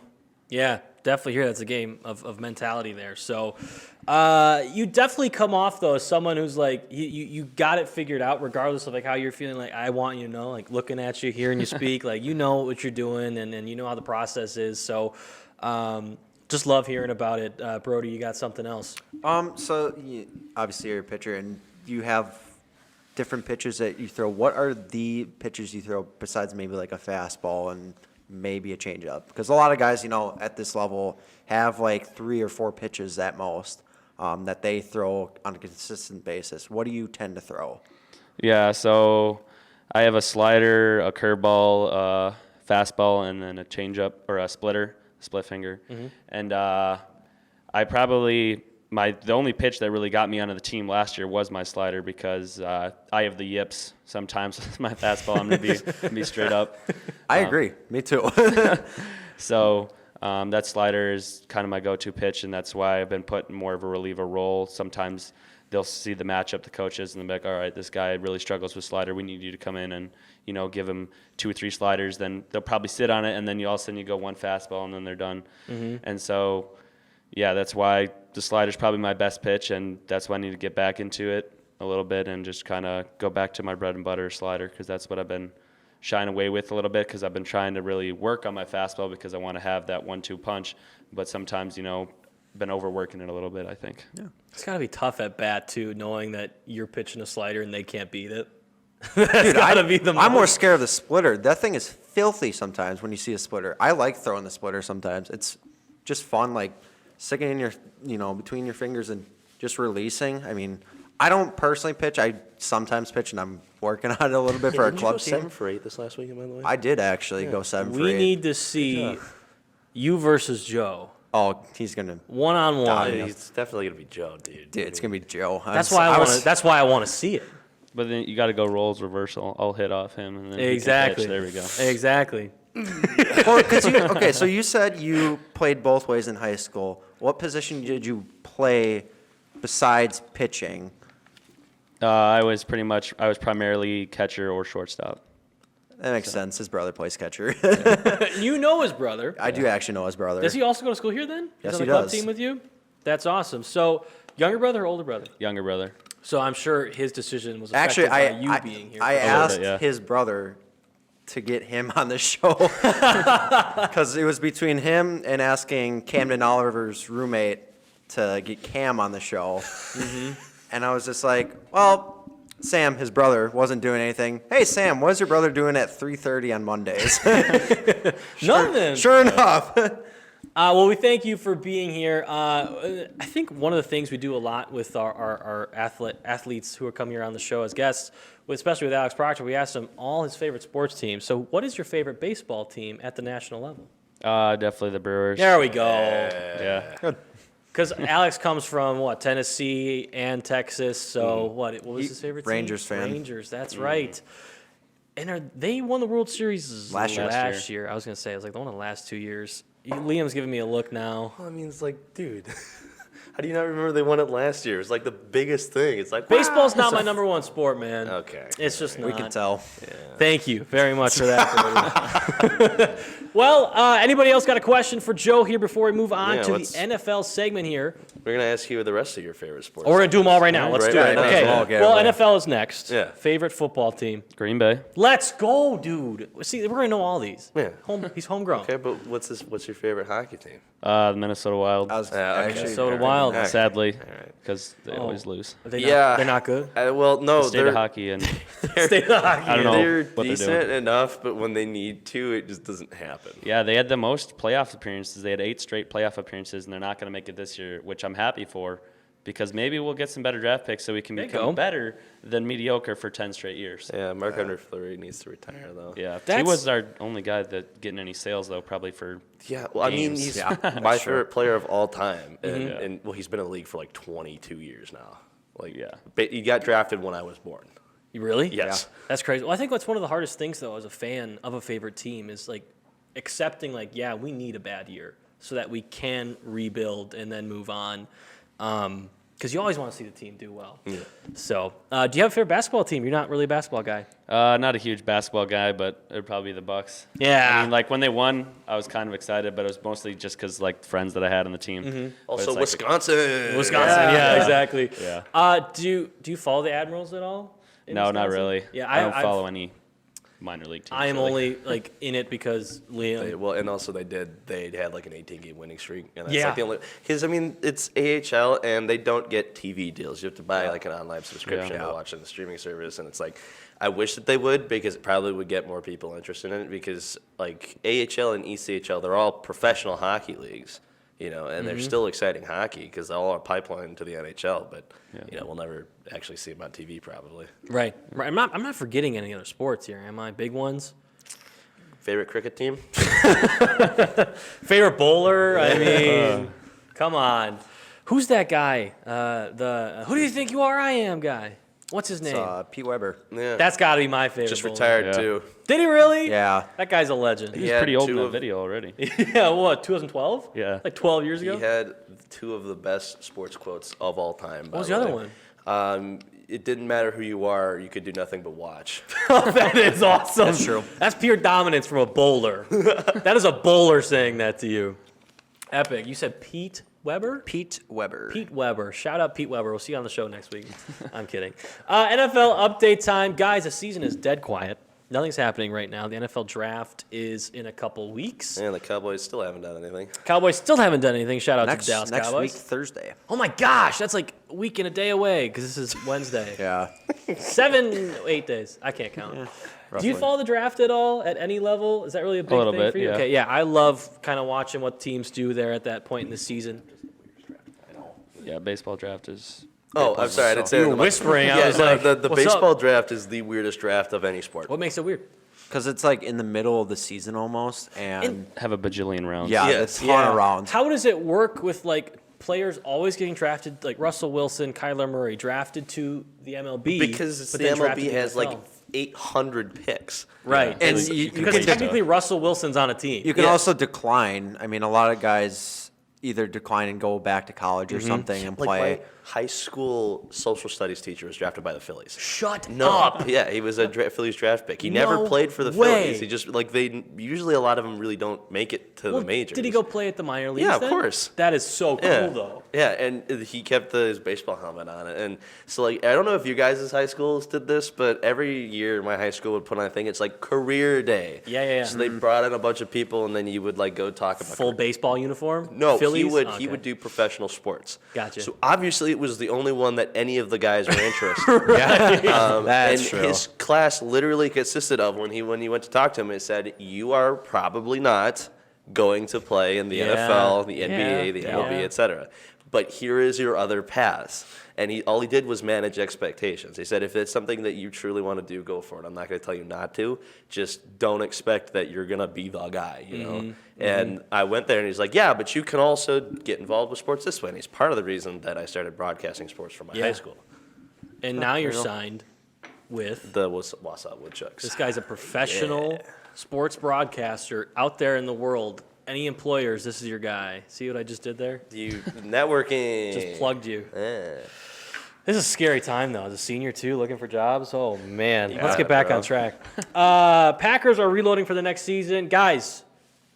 [SPEAKER 1] Yeah, definitely here. That's a game of mentality there. So you definitely come off, though, as someone who's like, you got it figured out regardless of like how you're feeling. Like, I want you to know, like looking at you, hearing you speak, like you know what you're doing and you know how the process is. So just love hearing about it. Brody, you got something else?
[SPEAKER 2] So obviously you're a pitcher and you have different pitches that you throw. What are the pitches you throw besides maybe like a fastball and maybe a changeup? Because a lot of guys, you know, at this level have like 3 or 4 pitches at most that they throw on a consistent basis. What do you tend to throw?
[SPEAKER 4] Yeah, so I have a slider, a curveball, fastball, and then a changeup or a splitter, split finger. And I probably the only pitch that really got me onto the team last year was my slider, because I have the yips sometimes with my fastball. I'm gonna be straight up.
[SPEAKER 2] I agree. Me too.
[SPEAKER 4] So that slider is kind of my go-to pitch, and that's why I've been put in more of a reliever role. Sometimes they'll see the matchup, the coaches, and they'll be like, all right, this guy really struggles with slider. We need you to come in and, you know, give him 2 or 3 sliders. Then they'll probably sit on it, and then all of a sudden you go 1 fastball, and then they're done. And so, yeah, that's why the slider's probably my best pitch, and that's why I need to get back into it a little bit and just kind of go back to my bread and butter slider, because that's what I've been shying away with a little bit, because I've been trying to really work on my fastball because I want to have that 1-2 punch. But sometimes, you know, been overworking it a little bit, I think.
[SPEAKER 2] Yeah.
[SPEAKER 1] It's got to be tough at bat, too, knowing that you're pitching a slider and they can't beat it.
[SPEAKER 2] Dude,
[SPEAKER 1] I'm
[SPEAKER 2] I'm more scared of the splitter. That thing is filthy sometimes when you see a splitter. I like throwing the splitter sometimes. It's just fun, like sticking in your, you know, between your fingers and just releasing. I mean, I don't personally pitch. I sometimes pitch, and I'm working on it a little bit for our
[SPEAKER 3] Didn't you
[SPEAKER 2] club
[SPEAKER 3] go
[SPEAKER 2] team.
[SPEAKER 3] 7 for 8 this last weekend, by the way?
[SPEAKER 2] I did actually go 7 for 8.
[SPEAKER 1] We need to see you versus Joe.
[SPEAKER 2] Oh, he's gonna.
[SPEAKER 1] One-on-one.
[SPEAKER 3] It's definitely gonna be Joe, dude.
[SPEAKER 2] Dude, it's gonna be Joe.
[SPEAKER 1] That's why I want to see it.
[SPEAKER 4] But then you got to go roles reversal. I'll hit off him, and then he can
[SPEAKER 1] Exactly.
[SPEAKER 4] catch. There we go.
[SPEAKER 1] Exactly.
[SPEAKER 2] Okay, so you said you played both ways in high school. What position did you play besides pitching?
[SPEAKER 4] I was primarily catcher or shortstop.
[SPEAKER 2] That makes sense. His brother plays catcher.
[SPEAKER 1] You know his brother.
[SPEAKER 2] I do actually know his brother.
[SPEAKER 1] Does he also go to school here then?
[SPEAKER 2] Yes,
[SPEAKER 1] He's on
[SPEAKER 2] he
[SPEAKER 1] the club
[SPEAKER 2] does.
[SPEAKER 1] team with you? That's awesome. So, younger brother or older brother?
[SPEAKER 4] Younger brother.
[SPEAKER 1] So I'm sure his decision was affected
[SPEAKER 2] Actually,
[SPEAKER 1] by you being here.
[SPEAKER 2] I
[SPEAKER 4] little
[SPEAKER 2] asked
[SPEAKER 4] bit, yeah.
[SPEAKER 2] his brother to get him on the show because it was between him and asking Camden Oliver's roommate to get Cam on the show. And I was just like, well, Sam, his brother, wasn't doing anything. Hey, Sam, what's your brother doing at 3:30 on Mondays?
[SPEAKER 1] Nothing.
[SPEAKER 2] Sure enough.
[SPEAKER 1] Well, we thank you for being here. I think one of the things we do a lot with our athletes who are coming here on the show as guests, especially with Alex Proctor, we ask him all his favorite sports teams. So what is your favorite baseball team at the national level?
[SPEAKER 4] Definitely the Brewers.
[SPEAKER 1] There we go.
[SPEAKER 4] Yeah.
[SPEAKER 1] Because Alex comes from, Tennessee and Texas. So what was his favorite team?
[SPEAKER 2] Rangers fan.
[SPEAKER 1] Rangers, that's right. And they won the World Series
[SPEAKER 2] Last
[SPEAKER 1] year. I was going to say, it was like they won the last 2 years. Liam's giving me a look now.
[SPEAKER 3] Well, I mean, it's like, dude, how do you not remember they won it last year? It's like the biggest thing. It's like,
[SPEAKER 1] Baseball's not my number one sport, man.
[SPEAKER 3] Okay.
[SPEAKER 1] It's just not.
[SPEAKER 2] We can tell.
[SPEAKER 1] Thank you very much for that. Well, anybody else got a question for Joe here before we move on
[SPEAKER 3] Yeah,
[SPEAKER 1] to the
[SPEAKER 3] let's-
[SPEAKER 1] NFL segment here?
[SPEAKER 3] We're going to ask you the rest of your favorite sports.
[SPEAKER 1] Or we're going to do them all right now. Let's do it.
[SPEAKER 3] Right,
[SPEAKER 1] Okay.
[SPEAKER 2] might as well get
[SPEAKER 1] Well,
[SPEAKER 2] away.
[SPEAKER 1] NFL is next.
[SPEAKER 3] Yeah.
[SPEAKER 1] Favorite football team.
[SPEAKER 4] Green Bay.
[SPEAKER 1] Let's go, dude. See, we're going to know all these.
[SPEAKER 3] Yeah.
[SPEAKER 1] He's homegrown.
[SPEAKER 3] Okay, but what's your favorite hockey team?
[SPEAKER 4] The Minnesota Wild.
[SPEAKER 2] I was
[SPEAKER 3] Okay.
[SPEAKER 2] actually
[SPEAKER 1] Minnesota Wild.
[SPEAKER 3] Okay.
[SPEAKER 4] Sadly,
[SPEAKER 3] All right.
[SPEAKER 4] because they always lose.
[SPEAKER 1] Are they
[SPEAKER 3] Yeah.
[SPEAKER 1] Not, they're not good?
[SPEAKER 3] Well, no,
[SPEAKER 4] State
[SPEAKER 3] they're
[SPEAKER 4] of hockey and
[SPEAKER 1] State of hockey.
[SPEAKER 4] I don't know
[SPEAKER 3] they're
[SPEAKER 4] what they're
[SPEAKER 3] decent
[SPEAKER 4] doing.
[SPEAKER 3] enough, but when they need to, it just doesn't happen.
[SPEAKER 4] Yeah, they had the most playoff appearances. They had 8 straight playoff appearances, and they're not going to make it this year, which I'm happy for, because maybe we'll get some better draft picks so we can
[SPEAKER 1] There you
[SPEAKER 4] become
[SPEAKER 1] go.
[SPEAKER 4] better than mediocre for 10 straight years.
[SPEAKER 3] Yeah, Marc-Andre Fleury needs to retire, though.
[SPEAKER 4] Yeah, he
[SPEAKER 1] That's-
[SPEAKER 4] was our only guy that getting any sales, though, probably for
[SPEAKER 3] Yeah, well, I mean,
[SPEAKER 4] games.
[SPEAKER 3] he's
[SPEAKER 2] Yeah,
[SPEAKER 3] my
[SPEAKER 2] that's true.
[SPEAKER 3] favorite player of all time, and,
[SPEAKER 4] Mhm.
[SPEAKER 3] and well, he's been in the league for like 22 years now. Like,
[SPEAKER 4] Yeah.
[SPEAKER 3] but he got drafted when I was born.
[SPEAKER 1] You really?
[SPEAKER 3] Yes.
[SPEAKER 1] That's crazy. Well, I think that's one of the hardest things, though, as a fan of a favorite team is like accepting, like, yeah, we need a bad year so that we can rebuild and then move on. Because you always want to see the team do well.
[SPEAKER 3] Yeah.
[SPEAKER 1] So, do you have a favorite basketball team? You're not really a basketball guy.
[SPEAKER 4] Not a huge basketball guy, but it'd probably be the Bucks.
[SPEAKER 1] Yeah.
[SPEAKER 4] I mean, like when they won, I was kind of excited, but it was mostly just because like friends that I had on the team.
[SPEAKER 1] Mm-hmm.
[SPEAKER 4] But
[SPEAKER 3] Also,
[SPEAKER 4] it's like-
[SPEAKER 3] Wisconsin.
[SPEAKER 1] Wisconsin, yeah, exactly.
[SPEAKER 4] Yeah.
[SPEAKER 1] Do you follow the Admirals at all? in
[SPEAKER 4] No, not
[SPEAKER 1] Wisconsin?
[SPEAKER 4] really.
[SPEAKER 1] Yeah,
[SPEAKER 4] I don't
[SPEAKER 1] I've-
[SPEAKER 4] follow any minor league teams.
[SPEAKER 1] I am
[SPEAKER 4] really.
[SPEAKER 1] only like in it because Liam.
[SPEAKER 3] Well, and also they had like an 18-game winning streak, and that's
[SPEAKER 1] Yeah.
[SPEAKER 3] like the only because I mean it's AHL and they don't get TV deals. You have to buy like an online subscription
[SPEAKER 4] Yeah.
[SPEAKER 3] to watch on the streaming service, and it's like I wish that they would because it probably would get more people interested in it because like AHL and ECHL they're all professional hockey leagues, you know, and they're still exciting hockey because they all are pipeline to the NHL, but you know we'll never actually see them on TV probably.
[SPEAKER 1] Right. I'm not forgetting any other sports here, am I? Big ones.
[SPEAKER 3] Favorite cricket team?
[SPEAKER 1] Favorite bowler? I mean, come on. Who's that guy? Who do you think you are? I am guy. What's his name?
[SPEAKER 2] Pete Weber.
[SPEAKER 3] Yeah,
[SPEAKER 1] That's got to be my favorite.
[SPEAKER 3] just
[SPEAKER 1] bowler.
[SPEAKER 3] retired
[SPEAKER 4] Yeah.
[SPEAKER 3] too.
[SPEAKER 1] Did he really?
[SPEAKER 2] Yeah.
[SPEAKER 1] That guy's a legend.
[SPEAKER 4] He's
[SPEAKER 3] had
[SPEAKER 4] pretty old in
[SPEAKER 3] two
[SPEAKER 4] that
[SPEAKER 3] of-
[SPEAKER 4] video already.
[SPEAKER 1] Yeah. What? 2012?
[SPEAKER 4] Yeah.
[SPEAKER 1] Like 12 years ago.
[SPEAKER 3] He had two of the best sports quotes of all time.
[SPEAKER 1] What was the other one?
[SPEAKER 3] It didn't matter who you are, you could do nothing but watch.
[SPEAKER 1] That is awesome.
[SPEAKER 2] That's true.
[SPEAKER 1] That's pure dominance from a bowler. That is a bowler saying that to you. Epic. You said Pete Weber?
[SPEAKER 2] Pete Weber.
[SPEAKER 1] Pete Weber. Shout out Pete Weber. We'll see you on the show next week. I'm kidding. NFL update time. Guys, the season is dead quiet. Nothing's happening right now. The NFL draft is in a couple weeks.
[SPEAKER 3] And the Cowboys still haven't done anything.
[SPEAKER 1] Cowboys still haven't done anything. Shout out
[SPEAKER 2] Next
[SPEAKER 1] to Dallas
[SPEAKER 2] next
[SPEAKER 1] Cowboys.
[SPEAKER 2] week, Thursday.
[SPEAKER 1] Oh my gosh, that's like a week and a day away because this is Wednesday.
[SPEAKER 2] Yeah.
[SPEAKER 1] 8 days. I can't count. Do you
[SPEAKER 2] roughly.
[SPEAKER 1] follow the draft at all at any level? Is that really a big
[SPEAKER 4] little
[SPEAKER 1] thing
[SPEAKER 4] bit,
[SPEAKER 1] for you?
[SPEAKER 4] yeah.
[SPEAKER 1] Okay, yeah. I love kind of watching what teams do there at that point in the season.
[SPEAKER 4] Yeah, baseball draft is
[SPEAKER 3] Oh, I'm sorry, I didn't say
[SPEAKER 1] You
[SPEAKER 3] that.
[SPEAKER 1] were whispering. I
[SPEAKER 3] Yeah,
[SPEAKER 1] was
[SPEAKER 3] no,
[SPEAKER 1] like,
[SPEAKER 3] the
[SPEAKER 1] "What's
[SPEAKER 3] baseball
[SPEAKER 1] up?"
[SPEAKER 3] draft is the weirdest draft of any sport.
[SPEAKER 1] What makes it weird?
[SPEAKER 2] Because it's like in the middle of the season almost, and
[SPEAKER 4] Have a bajillion rounds.
[SPEAKER 2] yeah,
[SPEAKER 3] Yes.
[SPEAKER 2] a ton of rounds.
[SPEAKER 1] How does it work with like players always getting drafted, like Russell Wilson, Kyler Murray, drafted to the MLB?
[SPEAKER 3] Because
[SPEAKER 1] but
[SPEAKER 3] the
[SPEAKER 1] then drafted
[SPEAKER 3] MLB
[SPEAKER 1] to the
[SPEAKER 3] has like
[SPEAKER 1] NFL?
[SPEAKER 3] 800 picks.
[SPEAKER 1] Right,
[SPEAKER 2] And
[SPEAKER 1] and
[SPEAKER 2] you
[SPEAKER 1] because
[SPEAKER 2] can-
[SPEAKER 1] technically Russell Wilson's on a team.
[SPEAKER 2] You can
[SPEAKER 3] Yeah.
[SPEAKER 2] also decline. I mean, a lot of guys either decline and go back to college or something and
[SPEAKER 3] Like
[SPEAKER 2] play.
[SPEAKER 3] my high school social studies teacher was drafted by the Phillies.
[SPEAKER 1] Shut
[SPEAKER 3] No,
[SPEAKER 1] up.
[SPEAKER 3] yeah, he was a Phillies draft pick. He never
[SPEAKER 1] No
[SPEAKER 3] played for the
[SPEAKER 1] way.
[SPEAKER 3] Phillies. He just like they usually a lot of them really don't make it to
[SPEAKER 1] Well,
[SPEAKER 3] the majors.
[SPEAKER 1] did he go play at the minor leagues?
[SPEAKER 3] Yeah, of
[SPEAKER 1] then?
[SPEAKER 3] course.
[SPEAKER 1] That is so cool,
[SPEAKER 3] Yeah,
[SPEAKER 1] though.
[SPEAKER 3] yeah, and he kept his baseball helmet on it, and so like I don't know if you guys' high schools did this, but every year my high school would put on a thing. It's like career day.
[SPEAKER 1] Yeah.
[SPEAKER 3] So they brought in a bunch of people, and then you would like go talk about
[SPEAKER 1] Full baseball uniform.
[SPEAKER 3] No,
[SPEAKER 1] Phillies?
[SPEAKER 3] he would
[SPEAKER 1] Okay.
[SPEAKER 3] he would do professional sports.
[SPEAKER 1] Gotcha.
[SPEAKER 3] So obviously it was the only one that any of the guys were interested.
[SPEAKER 2] That's
[SPEAKER 3] and
[SPEAKER 2] true.
[SPEAKER 3] his class literally consisted of when you went to talk to him, it said you are probably not going to play in the
[SPEAKER 1] Yeah.
[SPEAKER 3] NFL, the
[SPEAKER 1] Yeah.
[SPEAKER 3] NBA, the MLB,
[SPEAKER 1] Yeah.
[SPEAKER 3] etc. But here is your other paths. And all he did was manage expectations. He said, if it's something that you truly want to do, go for it. I'm not going to tell you not to. Just don't expect that you're going to be the guy, you know? And I went there and he's like, yeah, but you can also get involved with sports this way. And he's part of the reason that I started broadcasting sports from my
[SPEAKER 1] Yeah.
[SPEAKER 3] high school.
[SPEAKER 1] And now you're signed with.
[SPEAKER 3] The Wausau Woodchucks.
[SPEAKER 1] This guy's a professional sports broadcaster out there in the world. Any employers, this is your guy. See what I just did there?
[SPEAKER 3] You networking.
[SPEAKER 1] Just plugged you.
[SPEAKER 3] Yeah.
[SPEAKER 1] This is a scary time, though. As a senior, too, looking for jobs. Oh, man. Let's
[SPEAKER 3] got
[SPEAKER 1] get
[SPEAKER 3] it,
[SPEAKER 1] back
[SPEAKER 3] bro.
[SPEAKER 1] on track. Packers are reloading for the next season. Guys,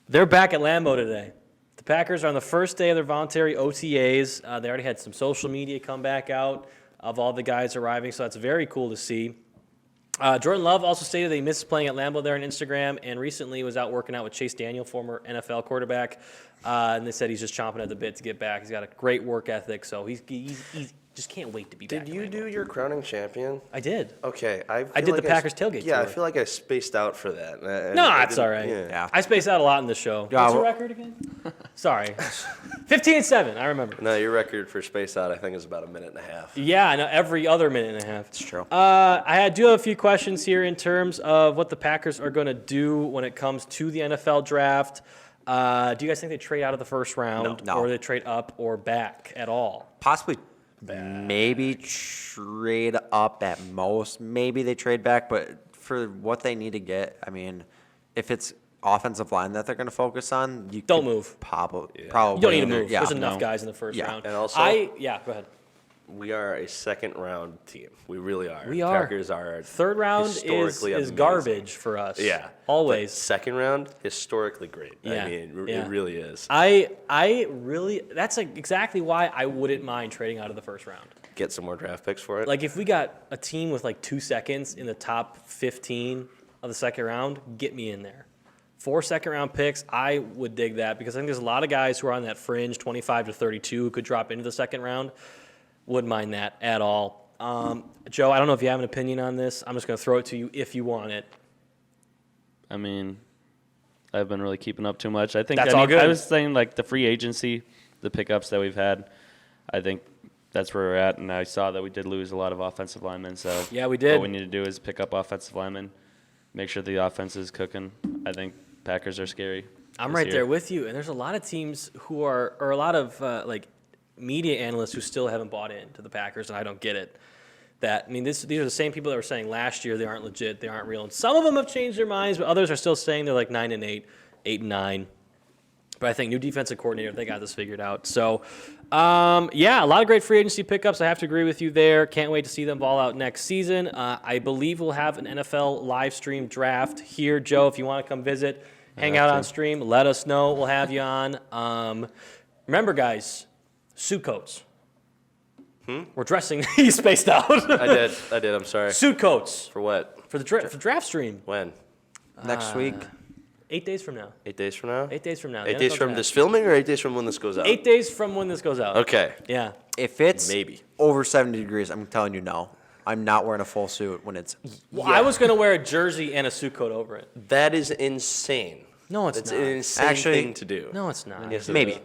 [SPEAKER 1] they're back at Lambeau today. The Packers are on the first day of their voluntary OTAs. They already had some social media come back out of all the guys arriving, so that's very cool to see. Jordan Love also stated that he misses playing at Lambeau there on Instagram, and recently was out working out with Chase Daniel, former NFL quarterback. And they said he's just chomping at the bit to get back. He's got a great work ethic, so he's just can't wait to be back.
[SPEAKER 3] Did
[SPEAKER 1] at
[SPEAKER 3] you
[SPEAKER 1] Lambeau.
[SPEAKER 3] do your crowning champion?
[SPEAKER 1] I did.
[SPEAKER 3] Okay. I
[SPEAKER 1] did the Packers tailgate
[SPEAKER 3] Yeah, I
[SPEAKER 1] tour.
[SPEAKER 3] feel like I spaced out for that.
[SPEAKER 1] No, it's all right.
[SPEAKER 2] Yeah.
[SPEAKER 1] I space out a lot in this show.
[SPEAKER 2] Yeah,
[SPEAKER 1] What's your
[SPEAKER 2] well-
[SPEAKER 1] record again? Sorry. 15-7, I remember.
[SPEAKER 3] No, your record for space out, I think, is about a minute and a half.
[SPEAKER 1] Yeah, I know, every other minute and a half.
[SPEAKER 2] It's true.
[SPEAKER 1] I do have a few questions here in terms of what the Packers are going to do when it comes to the NFL draft. Do you guys think they trade out of the first round,
[SPEAKER 2] No.
[SPEAKER 1] or they trade up or back at all?
[SPEAKER 2] Possibly, maybe trade up at most. Maybe they trade back, but for what they need to get, I mean, if it's offensive line that they're going to focus on, you
[SPEAKER 1] Don't
[SPEAKER 2] could
[SPEAKER 1] move.
[SPEAKER 2] Probably.
[SPEAKER 1] You don't need to move.
[SPEAKER 2] Yeah.
[SPEAKER 1] There's enough guys in the first
[SPEAKER 2] Yeah.
[SPEAKER 1] round.
[SPEAKER 3] And also-
[SPEAKER 1] yeah, go ahead.
[SPEAKER 3] We are a second-round team. We really are.
[SPEAKER 1] We are.
[SPEAKER 3] Packers are
[SPEAKER 1] Third round
[SPEAKER 3] historically
[SPEAKER 1] is
[SPEAKER 3] amazing.
[SPEAKER 1] garbage for us.
[SPEAKER 3] Yeah.
[SPEAKER 1] Always.
[SPEAKER 3] But second round, historically great.
[SPEAKER 1] Yeah,
[SPEAKER 3] I mean,
[SPEAKER 1] yeah.
[SPEAKER 3] it really is.
[SPEAKER 1] I really, that's like exactly why I wouldn't mind trading out of the first round.
[SPEAKER 3] Get some more draft picks for it.
[SPEAKER 1] Like if we got a team with like 2 seconds in the top 15 of the second round, get me in there. 4 second-round picks, I would dig that because I think there's a lot of guys who are on that fringe, 25 to 32, who could drop into the second round. Wouldn't mind that at all. Joe, I don't know if you have an opinion on this. I'm just going to throw it to you if you want it.
[SPEAKER 4] I mean, I've been really keeping up too much. I think
[SPEAKER 1] That's all good.
[SPEAKER 4] I was saying like the free agency, the pickups that we've had. I think that's where we're at, and I saw that we did lose a lot of offensive linemen. So
[SPEAKER 1] Yeah, we did.
[SPEAKER 4] What we need to do is pick up offensive linemen, make sure the offense is cooking. I think Packers are scary.
[SPEAKER 1] I'm
[SPEAKER 4] this
[SPEAKER 1] right
[SPEAKER 4] year.
[SPEAKER 1] there with you. And there's a lot of teams who are, or a lot of like media analysts who still haven't bought into the Packers, and I don't get it. These are the same people that were saying last year they aren't legit, they aren't real. And some of them have changed their minds, but others are still saying they're like 9-8, 8-9. But I think new defensive coordinator, they got this figured out. So, yeah, a lot of great free agency pickups. I have to agree with you there. Can't wait to see them ball out next season. I believe we'll have an NFL live stream draft here, Joe. If you want to come visit, hang out on stream, let us know. We'll have you on. Remember, guys, suit coats. We're dressing. You spaced out.
[SPEAKER 3] I did. I'm sorry.
[SPEAKER 1] Suit coats
[SPEAKER 3] For what?
[SPEAKER 1] for the for draft stream.
[SPEAKER 3] When?
[SPEAKER 2] Next week.
[SPEAKER 1] 8 days from now.
[SPEAKER 3] 8 days from now?
[SPEAKER 1] 8 days from now.
[SPEAKER 3] 8
[SPEAKER 1] The
[SPEAKER 3] days
[SPEAKER 1] NFL
[SPEAKER 3] from
[SPEAKER 1] draft.
[SPEAKER 3] this filming or 8 days from when this goes out?
[SPEAKER 1] 8 days from when this goes out.
[SPEAKER 3] Okay.
[SPEAKER 1] Yeah.
[SPEAKER 2] If it's
[SPEAKER 3] Maybe.
[SPEAKER 2] over 70 degrees, I'm telling you no. I'm not wearing a full suit when it's.
[SPEAKER 1] Well, I was going to wear a jersey and a suit coat over it.
[SPEAKER 3] That is insane.
[SPEAKER 1] No, it's
[SPEAKER 3] That's
[SPEAKER 1] not.
[SPEAKER 3] an insane
[SPEAKER 2] Actually-
[SPEAKER 3] thing to do.
[SPEAKER 1] No, it's not.
[SPEAKER 3] Yes, it
[SPEAKER 2] Maybe.
[SPEAKER 3] is.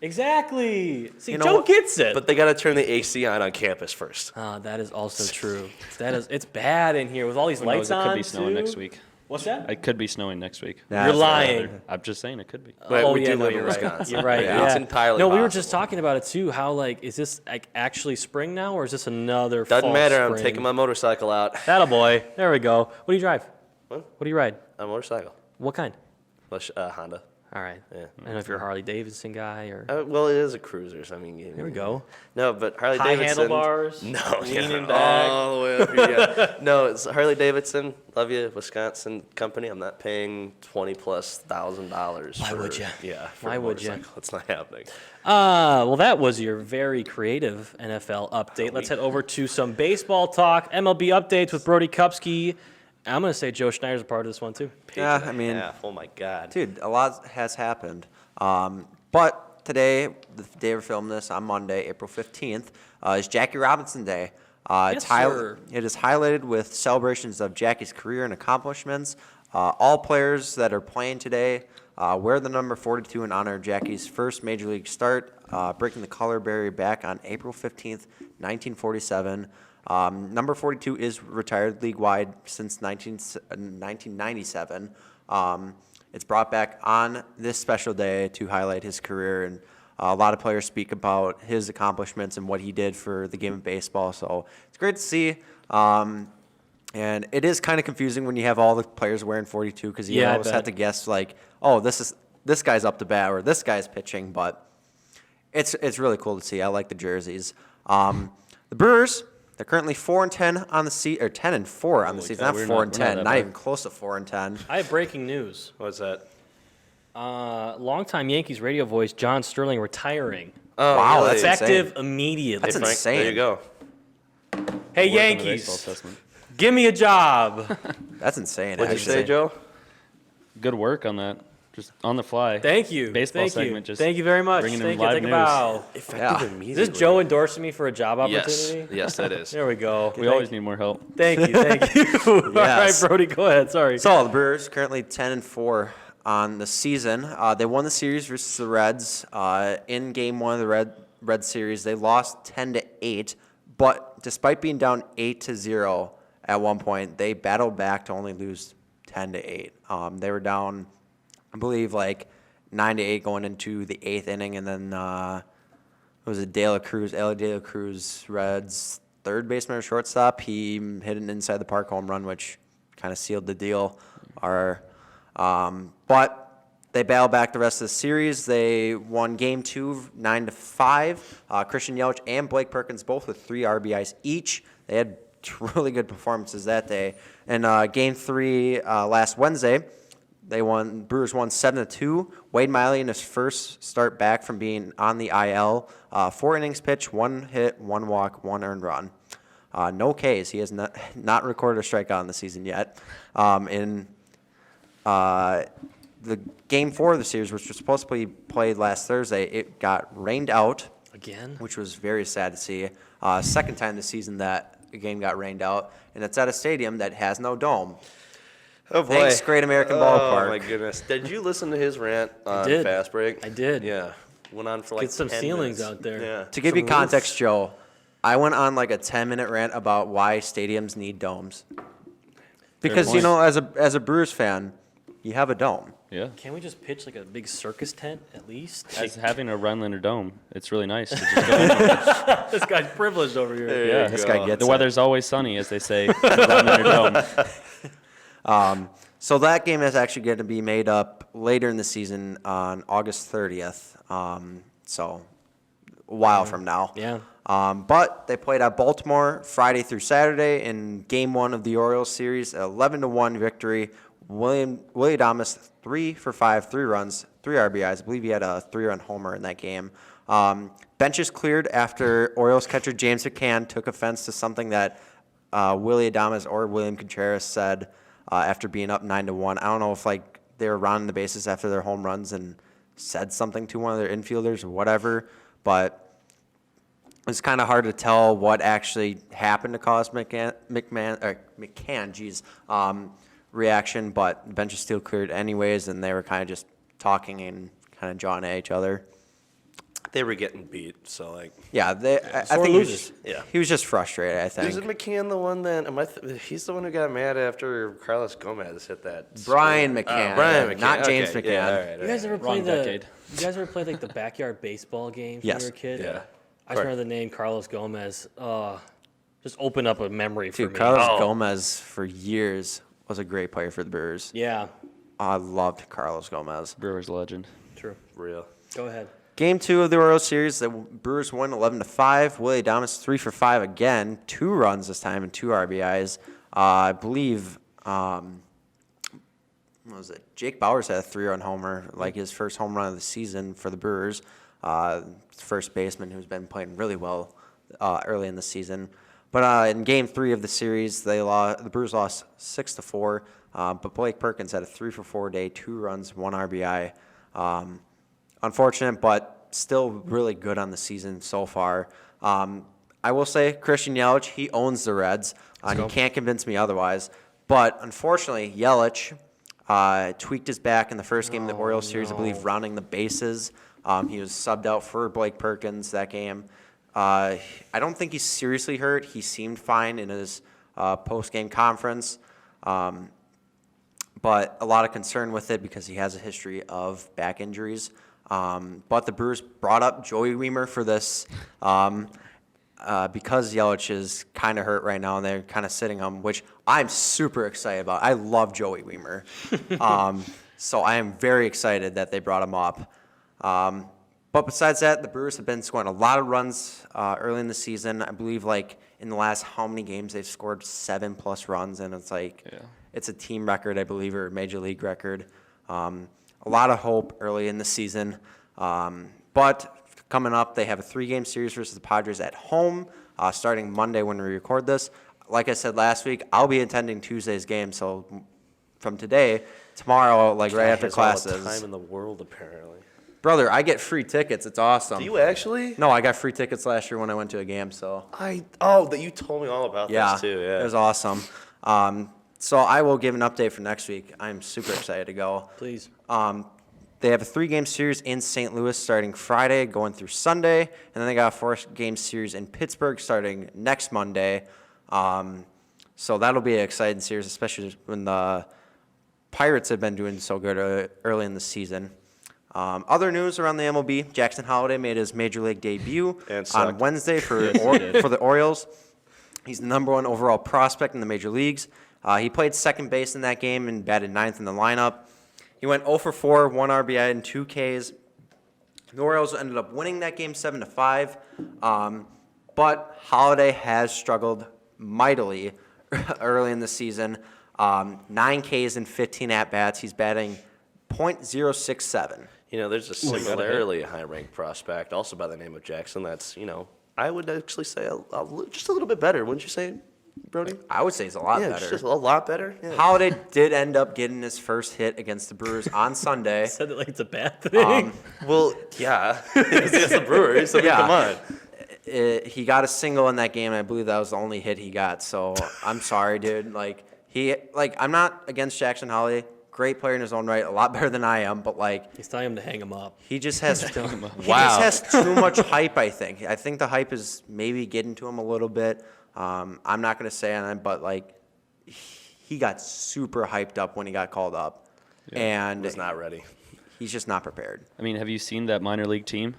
[SPEAKER 1] Exactly. See,
[SPEAKER 2] You know
[SPEAKER 1] Joe
[SPEAKER 2] what?
[SPEAKER 1] gets it.
[SPEAKER 3] But they got to turn the AC on campus first.
[SPEAKER 1] That is also true. It's bad in here with all these
[SPEAKER 4] Who
[SPEAKER 1] lights
[SPEAKER 4] knows,
[SPEAKER 1] on.
[SPEAKER 4] it could be snowing
[SPEAKER 1] too.
[SPEAKER 4] next week.
[SPEAKER 1] What's that?
[SPEAKER 4] It could be snowing next week.
[SPEAKER 2] Nah,
[SPEAKER 1] You're
[SPEAKER 2] it's
[SPEAKER 1] lying.
[SPEAKER 4] I'm just saying it could be.
[SPEAKER 3] But
[SPEAKER 1] Oh,
[SPEAKER 3] we
[SPEAKER 1] yeah,
[SPEAKER 3] do
[SPEAKER 1] no,
[SPEAKER 3] live in
[SPEAKER 1] you're right.
[SPEAKER 3] Wisconsin.
[SPEAKER 1] You're right.
[SPEAKER 3] Yeah,
[SPEAKER 1] Yeah.
[SPEAKER 3] it's entirely
[SPEAKER 1] No, we were
[SPEAKER 3] possible.
[SPEAKER 1] just talking about it too. How like is this like actually spring now, or is this another?
[SPEAKER 3] Doesn't
[SPEAKER 1] false
[SPEAKER 3] matter. I'm
[SPEAKER 1] spring?
[SPEAKER 3] taking my motorcycle out.
[SPEAKER 1] That boy. There we go. What do you drive?
[SPEAKER 3] What?
[SPEAKER 1] What do you ride?
[SPEAKER 3] A motorcycle.
[SPEAKER 1] What kind?
[SPEAKER 3] Honda.
[SPEAKER 1] All right.
[SPEAKER 3] Yeah.
[SPEAKER 1] I don't know if you're a Harley Davidson guy or.
[SPEAKER 3] Well, it is a cruiser, so I mean.
[SPEAKER 1] There we go.
[SPEAKER 3] No, but Harley
[SPEAKER 1] High
[SPEAKER 3] Davidson.
[SPEAKER 1] handlebars.
[SPEAKER 3] No,
[SPEAKER 1] leaning
[SPEAKER 3] yeah,
[SPEAKER 1] back.
[SPEAKER 3] all the way up here. Yeah. No, it's Harley Davidson. Love you, Wisconsin company. I'm not paying $20,000+.
[SPEAKER 1] Why would ya?
[SPEAKER 3] Yeah. For
[SPEAKER 1] Why
[SPEAKER 3] a
[SPEAKER 1] would ya?
[SPEAKER 3] motorcycle. It's not happening.
[SPEAKER 1] Well, that was your very creative NFL update. Let's head over to some baseball talk. MLB updates with Brody Kupsky. I'm going to say Joe Schneider's a part of this one, too.
[SPEAKER 2] Yeah,
[SPEAKER 3] Page and
[SPEAKER 2] I
[SPEAKER 3] a
[SPEAKER 2] mean,
[SPEAKER 3] half. Oh my God.
[SPEAKER 2] dude, a lot has happened. But today, the day we're filming this on Monday, April 15th, is Jackie Robinson Day.
[SPEAKER 1] Yes, sir.
[SPEAKER 2] It is highlighted with celebrations of Jackie's career and accomplishments. All players that are playing today wear the number 42 in honor of Jackie's first major league start, breaking the color barrier back on April 15th, 1947. Number 42 is retired league-wide since 1997. It's brought back on this special day to highlight his career, and a lot of players speak about his accomplishments and what he did for the game of baseball. So it's great to see. And it is kind of confusing when you have all the players wearing 42 because you
[SPEAKER 1] Yeah, I
[SPEAKER 2] always
[SPEAKER 1] bet.
[SPEAKER 2] have to guess like, oh, this guy's up to bat or this guy's pitching. But it's really cool to see. I like the jerseys. The Brewers. They're currently 4-10 on the season, or 10-4 on the season.
[SPEAKER 3] cow,
[SPEAKER 2] Not
[SPEAKER 4] we're not
[SPEAKER 2] 4-10,
[SPEAKER 4] that
[SPEAKER 2] not
[SPEAKER 4] bad.
[SPEAKER 2] even close to 4-10.
[SPEAKER 1] I have breaking news.
[SPEAKER 3] What's that?
[SPEAKER 1] Longtime Yankees radio voice John Sterling retiring.
[SPEAKER 3] Oh,
[SPEAKER 2] Wow,
[SPEAKER 3] really?
[SPEAKER 2] that's
[SPEAKER 1] Effective
[SPEAKER 2] insane.
[SPEAKER 1] immediately.
[SPEAKER 2] That's
[SPEAKER 3] Frank,
[SPEAKER 2] insane.
[SPEAKER 3] There you go.
[SPEAKER 1] Hey,
[SPEAKER 4] Work on the baseball
[SPEAKER 1] Yankees,
[SPEAKER 4] assessment.
[SPEAKER 1] give me a job.
[SPEAKER 2] That's insane.
[SPEAKER 3] What'd you
[SPEAKER 2] actually.
[SPEAKER 3] say, Joe?
[SPEAKER 4] Good work on that. Just on the fly.
[SPEAKER 1] Thank you.
[SPEAKER 4] Baseball
[SPEAKER 1] Thank
[SPEAKER 4] segment.
[SPEAKER 1] you.
[SPEAKER 4] Just
[SPEAKER 1] Thank you very much.
[SPEAKER 4] bringing in
[SPEAKER 1] Thank you.
[SPEAKER 4] live
[SPEAKER 1] Take a
[SPEAKER 4] news.
[SPEAKER 1] bow.
[SPEAKER 3] Effective
[SPEAKER 2] Yeah.
[SPEAKER 3] immediately.
[SPEAKER 1] Is this Joe endorsing me for a job
[SPEAKER 3] Yes.
[SPEAKER 1] opportunity?
[SPEAKER 3] Yes, that is.
[SPEAKER 1] There we go.
[SPEAKER 4] We always need more help.
[SPEAKER 1] Thank you. Thank you. All right,
[SPEAKER 2] Yes.
[SPEAKER 1] Brody, go ahead. Sorry.
[SPEAKER 2] So the Brewers currently 10-4 on the season. They won the series versus the Reds. In Game 1 of the Red series, they lost 10-8. But despite being down 8-0 at one point, they battled back to only lose 10-8. They were down, I believe, like 9-8 going into the 8th inning, and then it was Ellie De La Cruz, Reds third baseman or shortstop. He hit an inside the park home run, which kind of sealed the deal. But they battled back the rest of the series. They won Game 2 9-5. Christian Yelich and Blake Perkins both with 3 RBIs each. They had really good performances that day. And Game 3 last Wednesday, Brewers won 7-2. Wade Miley in his first start back from being on the IL. 4 innings pitched, 1 hit, 1 walk, 1 earned run. No Ks. He has not recorded a strikeout in the season yet. In the Game 4 of the series, which was supposed to be played last Thursday, it got rained out,
[SPEAKER 1] Again?
[SPEAKER 2] which was very sad to see. Second time this season that a game got rained out, and it's at a stadium that has no dome.
[SPEAKER 3] Oh boy.
[SPEAKER 2] Thanks, Great American Ballpark.
[SPEAKER 3] Oh my goodness. Did you listen to his rant on
[SPEAKER 1] did.
[SPEAKER 3] Fast Break?
[SPEAKER 1] I did.
[SPEAKER 3] Yeah. Went on for like
[SPEAKER 1] Get some
[SPEAKER 3] 10
[SPEAKER 1] ceilings
[SPEAKER 3] minutes.
[SPEAKER 1] out there.
[SPEAKER 3] Yeah.
[SPEAKER 2] To give you context, Joe, I went on like a 10-minute rant about why stadiums need domes. Because, you
[SPEAKER 4] point.
[SPEAKER 2] know, as a Brewers fan, you have a dome.
[SPEAKER 4] Yeah.
[SPEAKER 1] Can't we just pitch like a big circus tent at least?
[SPEAKER 4] As having a Runlander dome, it's really nice. To just go in.
[SPEAKER 1] This guy's privileged over here.
[SPEAKER 3] There
[SPEAKER 4] Yeah,
[SPEAKER 3] you
[SPEAKER 2] This
[SPEAKER 3] go.
[SPEAKER 2] guy gets
[SPEAKER 4] The
[SPEAKER 2] it.
[SPEAKER 4] weather's always sunny, as they say. Runlander dome.
[SPEAKER 2] So that game is actually going to be made up later in the season on August 30th. So a while from now.
[SPEAKER 1] Yeah.
[SPEAKER 2] But they played at Baltimore Friday through Saturday in Game 1 of the Orioles series, 11-1 victory. Willie Adames 3 for 5, 3 runs, 3 RBIs. I believe he had a 3-run homer in that game. Benches cleared after Orioles catcher James McCann took offense to something that Willie Adames or William Contreras said after being up 9-1. I don't know if like they were rounding the bases after their home runs and said something to one of their infielders or whatever, but it's kind of hard to tell what actually happened to cause McCann's reaction, but the bench is still cleared anyways, and they were kind of just talking and kind of jawing at each other.
[SPEAKER 3] They were getting beat, so like.
[SPEAKER 2] Yeah, I
[SPEAKER 1] Sore
[SPEAKER 2] think
[SPEAKER 1] losers.
[SPEAKER 2] he was just frustrated, I think.
[SPEAKER 3] Isn't McCann the one that? He's the one who got mad after Carlos Gomez hit that.
[SPEAKER 2] Brian
[SPEAKER 3] screen.
[SPEAKER 2] McCann.
[SPEAKER 3] Brian McCann.
[SPEAKER 2] Not James
[SPEAKER 3] Okay,
[SPEAKER 2] McCann.
[SPEAKER 3] Yeah, all right,
[SPEAKER 1] You guys ever
[SPEAKER 4] Wrong
[SPEAKER 1] play
[SPEAKER 4] decade.
[SPEAKER 1] You guys ever played like the backyard baseball games when
[SPEAKER 2] Yes.
[SPEAKER 1] you were a kid?
[SPEAKER 3] Yeah.
[SPEAKER 1] I just remember the name Carlos Gomez. Just opened up a memory for
[SPEAKER 2] Dude,
[SPEAKER 1] me.
[SPEAKER 2] Carlos Gomez for years was a great player for the Brewers.
[SPEAKER 1] Yeah,
[SPEAKER 2] I loved Carlos Gomez.
[SPEAKER 4] Brewers legend.
[SPEAKER 1] true.
[SPEAKER 3] Real.
[SPEAKER 1] Go ahead.
[SPEAKER 2] Game 2 of the Orioles series, the Brewers won 11-5. Willie Adames 3 for 5 again, 2 runs this time and 2 RBIs. I believe, what was it? Jake Bauers had a 3-run homer, like his first home run of the season for the Brewers. First baseman who's been playing really well early in the season. But in Game 3 of the series, the Brewers lost 6-4. But Blake Perkins had a 3 for 4 day, 2 runs, 1 RBI. Unfortunate, but still really good on the season so far. I will say Christian Yelich, he owns the Reds. You can't convince me otherwise. But unfortunately, Yelich tweaked his back in the first game of the Orioles series, I believe, rounding the bases. He was subbed out for Blake Perkins that game. I don't think he's seriously hurt. He seemed fine in his post-game conference. But a lot of concern with it because he has a history of back injuries. But the Brewers brought up Joey Wiemer for this because Yelich is kind of hurt right now, and they're kind of sitting him, which I'm super excited about. I love Joey Wiemer. So I am very excited that they brought him up. But besides that, the Brewers have been scoring a lot of runs early in the season. I believe, like, in the last how many games they've scored 7+ runs, and it's like it's a team record, I believe, or a major league record. A lot of hope early in the season. But coming up, they have a 3-game series versus the Padres at home starting Monday when we record this. Like I said last week, I'll be attending Tuesday's game, so from tomorrow, like right after classes.
[SPEAKER 3] All the time in the world, apparently.
[SPEAKER 2] Brother, I get free tickets. It's awesome.
[SPEAKER 3] Do you actually?
[SPEAKER 2] No, I got free tickets last year when I went to a game, so.
[SPEAKER 3] That you told me all about this too. Yeah.
[SPEAKER 2] It was awesome. So I will give an update for next week. I'm super excited to go.
[SPEAKER 1] Please.
[SPEAKER 2] They have a 3-game series in St. Louis starting Friday, going through Sunday, and then they got a 4-game series in Pittsburgh starting next Monday. So that'll be an exciting series, especially when the Pirates have been doing so good early in the season. Other news around the MLB, Jackson Holliday made his Major League debut on Wednesday for the Orioles. He's the number 1 overall prospect in the major leagues. He played second base in that game and batted 9th in the lineup. He went 0 for 4, 1 RBI, and 2 Ks. The Orioles ended up winning that game 7-5. But Holliday has struggled mightily early in the season. 9 Ks and 15 at-bats. He's batting .067.
[SPEAKER 3] There's a similarly high-ranked prospect, also by the name of Jackson. That's I would actually say just a little bit better, wouldn't you say, Brody?
[SPEAKER 2] I would say he's a lot better.
[SPEAKER 3] Just a lot better. Yeah.
[SPEAKER 2] Holliday did end up getting his first hit against the Brewers on Sunday.
[SPEAKER 1] Said it like it's a bad thing.
[SPEAKER 3] Well, yeah, it's the Brewers. So come on.
[SPEAKER 2] He got a single in that game, and I believe that was the only hit he got. So I'm sorry, dude. I'm not against Jackson Holliday. Great player in his own right, a lot better than I am. But
[SPEAKER 1] He's telling him to hang him up.
[SPEAKER 2] he just has too much hype. I think the hype is maybe getting to him a little bit. I'm not going to say on it, but he got super hyped up when he got called up, and
[SPEAKER 3] Was not ready.
[SPEAKER 2] he's just not prepared.
[SPEAKER 4] I mean, have you seen that minor league team?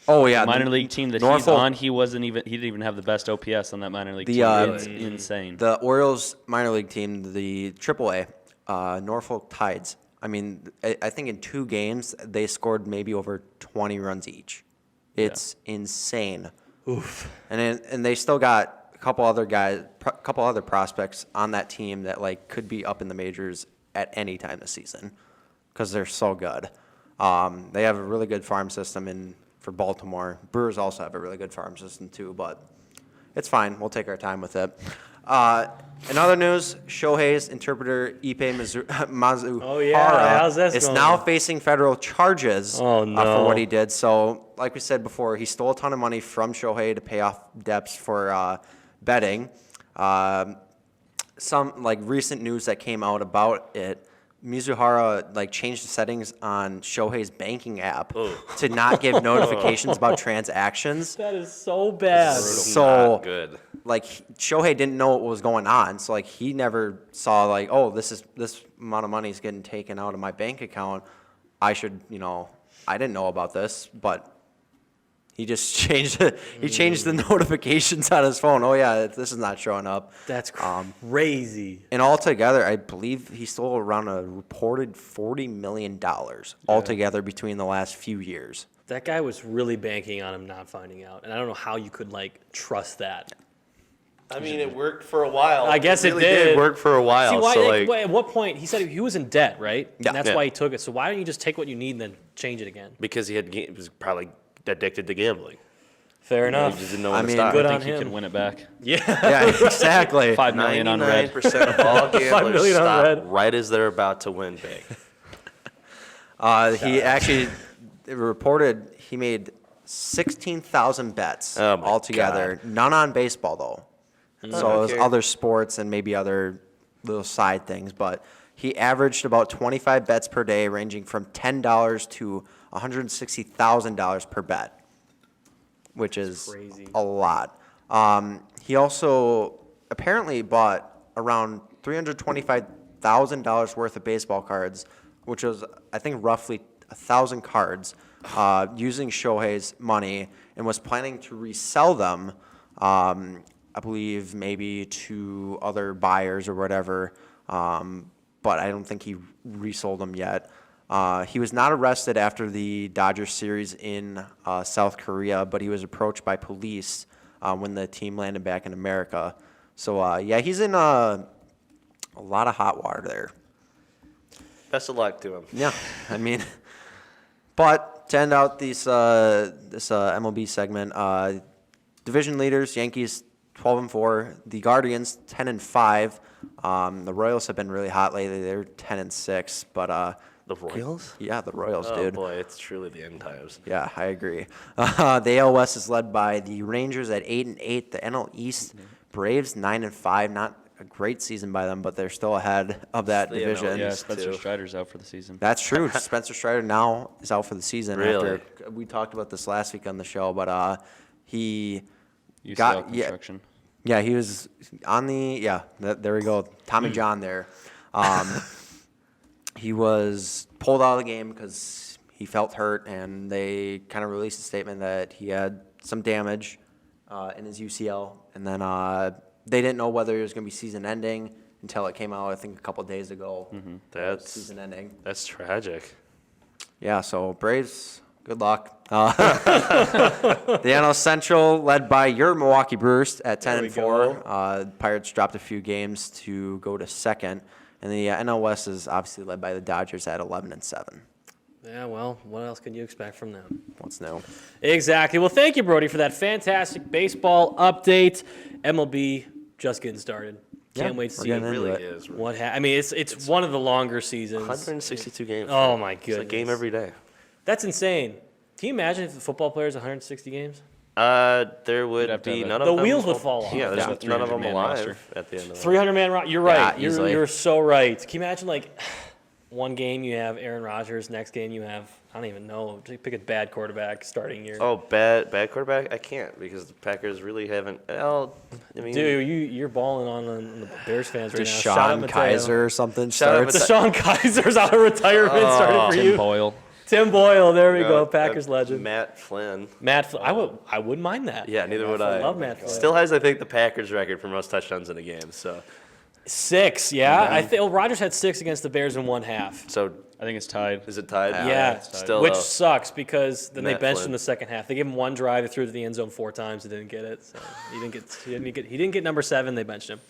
[SPEAKER 2] Oh yeah,
[SPEAKER 4] The minor league team that he's on, he didn't even have the best OPS on that minor league team. It's insane.
[SPEAKER 2] The Orioles minor league team, the AAA, Norfolk Tides. I mean, I think in 2 games they scored maybe over 20 runs each. It's insane.
[SPEAKER 1] Oof.
[SPEAKER 2] And they still got a couple other prospects on that team that could be up in the majors at any time this season because they're so good. They have a really good farm system for Baltimore. Brewers also have a really good farm system too, but it's fine. We'll take our time with it. In other news, Shohei's interpreter Ipe Mizuhara
[SPEAKER 1] Oh, yeah. How's that
[SPEAKER 2] is
[SPEAKER 1] going?
[SPEAKER 2] now facing federal charges
[SPEAKER 1] Oh, no.
[SPEAKER 2] for what he did. So, like we said before, he stole a ton of money from Shohei to pay off debts for betting. Some recent news that came out about it Mizuhara like changed the settings on Shohei's banking app to not give notifications about transactions.
[SPEAKER 1] That is so bad.
[SPEAKER 2] So
[SPEAKER 3] Not good.
[SPEAKER 2] like Shohei didn't know what was going on, so like he never saw like, oh, this amount of money is getting taken out of my bank account. I should, I didn't know about this, but he just changed it. He changed the notifications on his phone. Oh yeah, this is not showing up.
[SPEAKER 1] That's crazy.
[SPEAKER 2] And altogether, I believe he stole around a reported $40 million altogether between the last few years.
[SPEAKER 1] That guy was really banking on him not finding out, and I don't know how you could trust that.
[SPEAKER 3] I mean, it worked for a while.
[SPEAKER 1] I guess it
[SPEAKER 3] really
[SPEAKER 1] did.
[SPEAKER 3] work for a while.
[SPEAKER 1] See, why?
[SPEAKER 3] So
[SPEAKER 1] At what point he said he was in debt, right?
[SPEAKER 2] Yeah.
[SPEAKER 1] And that's
[SPEAKER 3] Yeah.
[SPEAKER 1] why he took it. So why don't you just take what you need and then change it again?
[SPEAKER 3] because he was probably addicted to gambling.
[SPEAKER 1] Fair
[SPEAKER 3] He
[SPEAKER 1] enough.
[SPEAKER 3] just didn't know
[SPEAKER 2] I
[SPEAKER 3] when to
[SPEAKER 2] mean,
[SPEAKER 3] stop.
[SPEAKER 1] good
[SPEAKER 4] I
[SPEAKER 1] on
[SPEAKER 4] think he
[SPEAKER 1] him.
[SPEAKER 4] can win it back.
[SPEAKER 1] Yeah.
[SPEAKER 2] Yeah, exactly.
[SPEAKER 4] $5 million on red.
[SPEAKER 3] 99% of all gamblers
[SPEAKER 1] million on
[SPEAKER 3] stop
[SPEAKER 1] red.
[SPEAKER 3] right as they're about to win big.
[SPEAKER 2] He actually reported he made 16,000 bets
[SPEAKER 3] Oh my
[SPEAKER 2] altogether. None on baseball though. So it was
[SPEAKER 3] Okay.
[SPEAKER 2] other sports and maybe other little side things, but he averaged about 25 bets per day, ranging from $10 to $160,000 per bet, which is
[SPEAKER 1] crazy.
[SPEAKER 2] a lot. He also apparently bought around $325,000 worth of baseball cards, which was, I think, roughly 1,000 cards, using Shohei's money, and was planning to resell them, I believe, maybe to other buyers or whatever, but I don't think he resold them yet. He was not arrested after the Dodgers series in South Korea, but he was approached by police when the team landed back in America. So, yeah, he's in a lot of hot water there.
[SPEAKER 3] Best of luck to him.
[SPEAKER 2] Yeah, I mean, but to end out this MLB segment, division leaders, Yankees 12-4, the Guardians 10-5. The Royals have been really hot lately. They're 10-6, but
[SPEAKER 3] The Royals?
[SPEAKER 2] yeah, the Royals,
[SPEAKER 3] Oh
[SPEAKER 2] dude.
[SPEAKER 3] boy, it's truly the end times.
[SPEAKER 2] Yeah, I agree. The AL West is led by the Rangers at 8-8. The NL East, Braves 9-5. Not a great season by them, but they're still ahead of that
[SPEAKER 3] The NL
[SPEAKER 2] division.
[SPEAKER 4] Yeah,
[SPEAKER 3] East,
[SPEAKER 4] Spencer
[SPEAKER 3] too.
[SPEAKER 4] Strider's out for the season.
[SPEAKER 2] That's true. Spencer Strider now is out for the season.
[SPEAKER 3] Really?
[SPEAKER 2] After, we talked about this last week on the show, but he
[SPEAKER 4] UCL
[SPEAKER 2] got
[SPEAKER 4] construction.
[SPEAKER 2] yeah, he was on the there we go, Tommy John there. He was pulled out of the game because he felt hurt, and they kind of released a statement that he had some damage in his UCL, and then they didn't know whether it was going to be season-ending until it came out, I think, a couple of days ago.
[SPEAKER 3] That's
[SPEAKER 2] Season-ending.
[SPEAKER 3] that's tragic.
[SPEAKER 2] Yeah, so Braves, good luck. The NL Central, led by your Milwaukee Brewers at
[SPEAKER 1] There we
[SPEAKER 2] 10-4. Pirates dropped a few games to go to second, and the NL West is obviously led by the Dodgers at 11-7.
[SPEAKER 1] Yeah, well, what else can you expect from them?
[SPEAKER 2] What's new?
[SPEAKER 1] Exactly. Well, thank you, Brody, for that fantastic baseball update. MLB just getting started. Can't wait to
[SPEAKER 2] we're
[SPEAKER 1] see
[SPEAKER 2] getting
[SPEAKER 3] It
[SPEAKER 2] into
[SPEAKER 3] really
[SPEAKER 2] it.
[SPEAKER 3] is.
[SPEAKER 1] I mean, it's one of the longer seasons.
[SPEAKER 3] 162 games.
[SPEAKER 1] Oh, my
[SPEAKER 3] It's
[SPEAKER 1] goodness.
[SPEAKER 3] a game every day.
[SPEAKER 1] That's insane. Can you imagine if the football players 160 games?
[SPEAKER 3] There would
[SPEAKER 4] have to
[SPEAKER 3] be
[SPEAKER 4] have a-
[SPEAKER 3] none of
[SPEAKER 1] The
[SPEAKER 3] them.
[SPEAKER 1] wheels would fall off.
[SPEAKER 3] Yeah, there's
[SPEAKER 4] Yeah.
[SPEAKER 3] none of them
[SPEAKER 4] 300-man
[SPEAKER 3] alive
[SPEAKER 4] roster.
[SPEAKER 3] at the end of it.
[SPEAKER 1] 300-man You're right.
[SPEAKER 2] Yeah, easily.
[SPEAKER 1] You're so right. Can you imagine, one game you have Aaron Rodgers, next game you have, I don't even know, pick a bad quarterback starting year.
[SPEAKER 3] Oh, bad quarterback? I can't because the Packers really haven't. Well, I mean,
[SPEAKER 1] Dude, you're balling on the Bears fans right now. Shout out
[SPEAKER 2] Deshaun
[SPEAKER 1] Mateo.
[SPEAKER 2] Kaiser or something
[SPEAKER 3] Shout out
[SPEAKER 2] starts.
[SPEAKER 1] Deshaun Kaiser's out of retirement starting for
[SPEAKER 4] Tim
[SPEAKER 1] you.
[SPEAKER 4] Boyle.
[SPEAKER 1] Tim Boyle, there we
[SPEAKER 3] you know,
[SPEAKER 1] go, Packers legend.
[SPEAKER 3] Matt Flynn.
[SPEAKER 1] I wouldn't mind that.
[SPEAKER 3] Yeah, neither would
[SPEAKER 1] I
[SPEAKER 3] I.
[SPEAKER 1] love Matt Flynn.
[SPEAKER 3] Still has, I think, the Packers record for most touchdowns in a game. So
[SPEAKER 1] 6, yeah. I think Rodgers had 6 against the Bears in one half.
[SPEAKER 3] I
[SPEAKER 4] think it's tied.
[SPEAKER 3] is it tied?
[SPEAKER 1] Yeah,
[SPEAKER 4] it's tied.
[SPEAKER 3] Still,
[SPEAKER 1] which
[SPEAKER 3] though.
[SPEAKER 1] sucks because then they
[SPEAKER 3] Matt
[SPEAKER 1] benched
[SPEAKER 3] Flynn.
[SPEAKER 1] him the second half. They gave him one drive, they threw it to the end zone 4 times, and didn't get it. So he didn't get number 7. They benched him.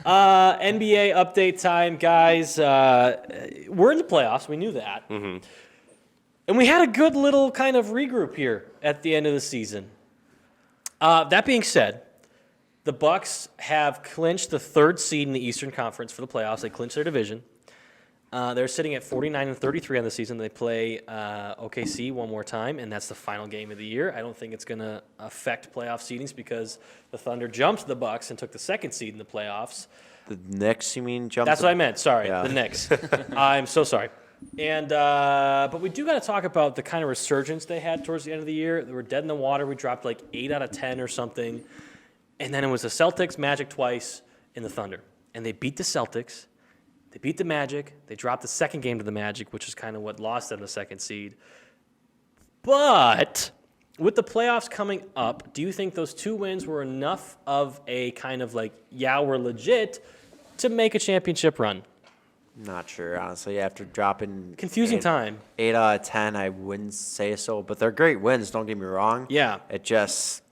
[SPEAKER 1] NBA update time, guys. We're in the playoffs. We knew that, and we had a good little kind of regroup here at the end of the season. That being said, the Bucks have clinched the 3rd seed in the Eastern Conference for the playoffs. They clinched their division. They're sitting at 49-33 on the season. They play OKC one more time, and that's the final game of the year. I don't think it's going to affect playoff seedings because the Thunder jumped the Bucks and took the 2nd seed in the playoffs.
[SPEAKER 2] The Knicks, you mean? Jumped
[SPEAKER 1] That's what I meant. Sorry,
[SPEAKER 2] Yeah.
[SPEAKER 1] the Knicks. I'm so sorry. And but we do got to talk about the kind of resurgence they had towards the end of the year. They were dead in the water. We dropped like 8 out of 10 or something, and then it was the Celtics, Magic twice, and the Thunder, and they beat the Celtics. They beat the Magic. They dropped the second game to the Magic, which is kind of what lost them the second seed. But with the playoffs coming up, do you think those 2 wins were enough of a kind of like, yeah, we're legit to make a championship run?
[SPEAKER 2] Not sure, honestly. After dropping
[SPEAKER 1] Confusing time.
[SPEAKER 2] 8 out of 10, I wouldn't say so. But they're great wins, don't get me wrong.
[SPEAKER 1] Yeah.
[SPEAKER 2] It just,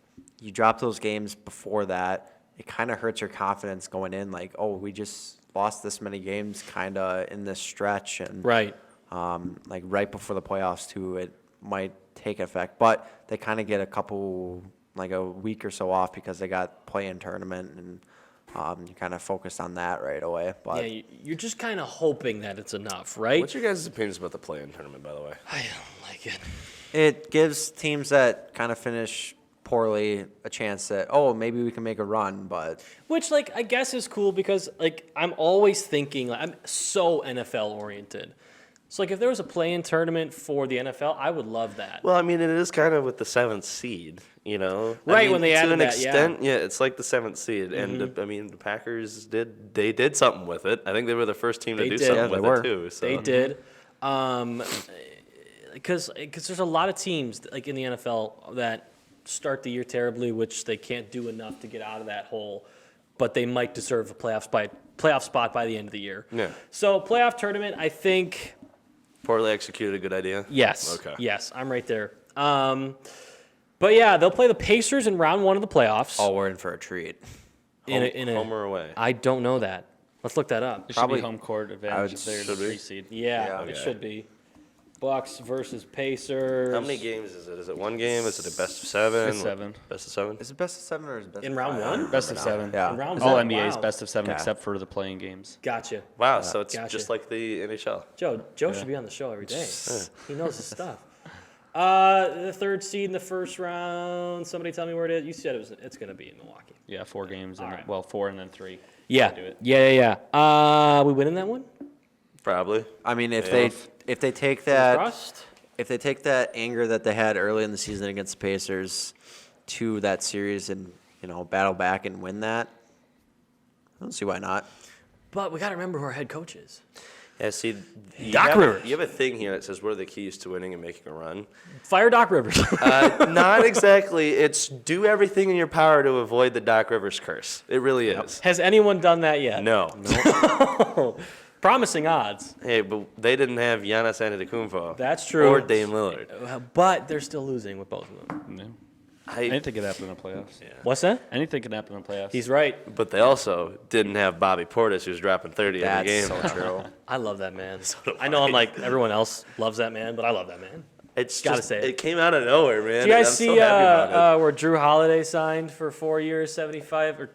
[SPEAKER 2] you drop those games before that, it kind of hurts your confidence going in. Like, oh, we just lost this many games kind of in this stretch. And
[SPEAKER 1] Right.
[SPEAKER 2] like right before the playoffs, too, it might take effect. But they kind of get a week or so off because they got play-in tournament and you kind of focused on that right away. But
[SPEAKER 1] Yeah, you're just kind of hoping that it's enough, right?
[SPEAKER 3] What's your guys' opinions about the play-in tournament, by the way?
[SPEAKER 1] I don't like it.
[SPEAKER 2] it gives teams that kind of finish poorly a chance that, oh, maybe we can make a run. But
[SPEAKER 1] Which, like, I guess is cool because, like, I'm always thinking, like, I'm so NFL oriented. So, like, if there was a play-in tournament for the NFL, I would love that.
[SPEAKER 3] Well, I mean, it is kind of with the 7th seed, you know?
[SPEAKER 1] Right,
[SPEAKER 3] I mean,
[SPEAKER 1] when they
[SPEAKER 3] to
[SPEAKER 1] added
[SPEAKER 3] an
[SPEAKER 1] that, yeah.
[SPEAKER 3] extent, yeah, it's like the 7th seed. And, I mean, the Packers did something with it. I think they were the first team to
[SPEAKER 1] They
[SPEAKER 3] do
[SPEAKER 1] did.
[SPEAKER 3] something
[SPEAKER 1] Yeah,
[SPEAKER 3] with
[SPEAKER 2] they were.
[SPEAKER 3] it, too. So.
[SPEAKER 1] They did. Because there's a lot of teams, like, in the NFL that start the year terribly, which they can't do enough to get out of that hole, but they might deserve a playoff spot by the end of the year.
[SPEAKER 3] Yeah.
[SPEAKER 1] So, playoff tournament, I think...
[SPEAKER 3] Poorly executed, a good idea?
[SPEAKER 1] Yes.
[SPEAKER 3] Okay.
[SPEAKER 1] Yes, I'm right there. But yeah, they'll play the Pacers in round 1 of the playoffs.
[SPEAKER 2] oh, we're in for a treat.
[SPEAKER 3] Home or away?
[SPEAKER 1] I don't know that. Let's look that up.
[SPEAKER 4] It should
[SPEAKER 2] Probably-
[SPEAKER 4] be home court advantage if they're the
[SPEAKER 3] should be.
[SPEAKER 4] 3 seed.
[SPEAKER 1] Yeah,
[SPEAKER 2] Yeah.
[SPEAKER 1] it
[SPEAKER 3] Okay.
[SPEAKER 1] should be. Bucks versus Pacers.
[SPEAKER 3] How many games is it? Is it 1 game? Is it a best of 7?
[SPEAKER 4] It's 7.
[SPEAKER 3] Best of 7?
[SPEAKER 2] Is it best of 7 or is it best
[SPEAKER 1] In
[SPEAKER 2] of
[SPEAKER 1] round
[SPEAKER 2] 5?
[SPEAKER 1] one?
[SPEAKER 2] I don't
[SPEAKER 4] Best of
[SPEAKER 2] remember
[SPEAKER 4] 7.
[SPEAKER 2] now.
[SPEAKER 1] In round
[SPEAKER 4] All
[SPEAKER 1] one?
[SPEAKER 4] NBA's
[SPEAKER 1] Wow.
[SPEAKER 4] best of 7
[SPEAKER 2] Okay.
[SPEAKER 4] except for the playing games.
[SPEAKER 1] Gotcha.
[SPEAKER 3] Wow, so it's
[SPEAKER 1] Gotcha.
[SPEAKER 3] just like the NHL.
[SPEAKER 1] Joe should be on the show every day. He knows his stuff. The 3rd seed in the first round. Somebody tell me where it is. You said it's going to be in Milwaukee.
[SPEAKER 4] Yeah, 4 games. And
[SPEAKER 1] right.
[SPEAKER 4] Well, 4 and then 3.
[SPEAKER 1] Yeah.
[SPEAKER 4] Do it.
[SPEAKER 1] Yeah. We winning that one?
[SPEAKER 3] Probably.
[SPEAKER 2] I mean, if
[SPEAKER 3] Yeah.
[SPEAKER 2] they take that
[SPEAKER 1] Trust?
[SPEAKER 2] if they take that anger that they had early in the season against the Pacers to that series and battle back and win that, I don't see why not.
[SPEAKER 1] But we got to remember who our head coach is.
[SPEAKER 3] Yeah, see,
[SPEAKER 1] Doc Rivers.
[SPEAKER 3] You have a thing here that says, what are the keys to winning and making a run?
[SPEAKER 1] Fire Doc Rivers.
[SPEAKER 3] Not exactly. It's do everything in your power to avoid the Doc Rivers curse. It really is.
[SPEAKER 1] Has anyone done that yet?
[SPEAKER 3] No.
[SPEAKER 1] Promising odds.
[SPEAKER 3] Hey, but they didn't have Giannis Antetokounmpo.
[SPEAKER 1] That's true.
[SPEAKER 3] Or Dame Lillard.
[SPEAKER 1] But they're still losing with both of them.
[SPEAKER 4] Yeah.
[SPEAKER 3] I,
[SPEAKER 4] Anything could happen in the playoffs.
[SPEAKER 1] What's that?
[SPEAKER 4] Anything can happen in the playoffs.
[SPEAKER 1] He's right.
[SPEAKER 3] but they also didn't have Bobby Portis, who's dropping 30 every game.
[SPEAKER 2] That's so true.
[SPEAKER 1] I love that man.
[SPEAKER 3] do
[SPEAKER 1] I know I'm
[SPEAKER 3] I.
[SPEAKER 1] like everyone else loves that man, but I love that man.
[SPEAKER 3] It's
[SPEAKER 1] Gotta
[SPEAKER 3] just,
[SPEAKER 1] say it.
[SPEAKER 3] it came out of nowhere, man.
[SPEAKER 1] Do you guys
[SPEAKER 3] and I'm
[SPEAKER 1] see
[SPEAKER 3] so happy about it.
[SPEAKER 1] where Drew Holiday signed for 4 years, 75 or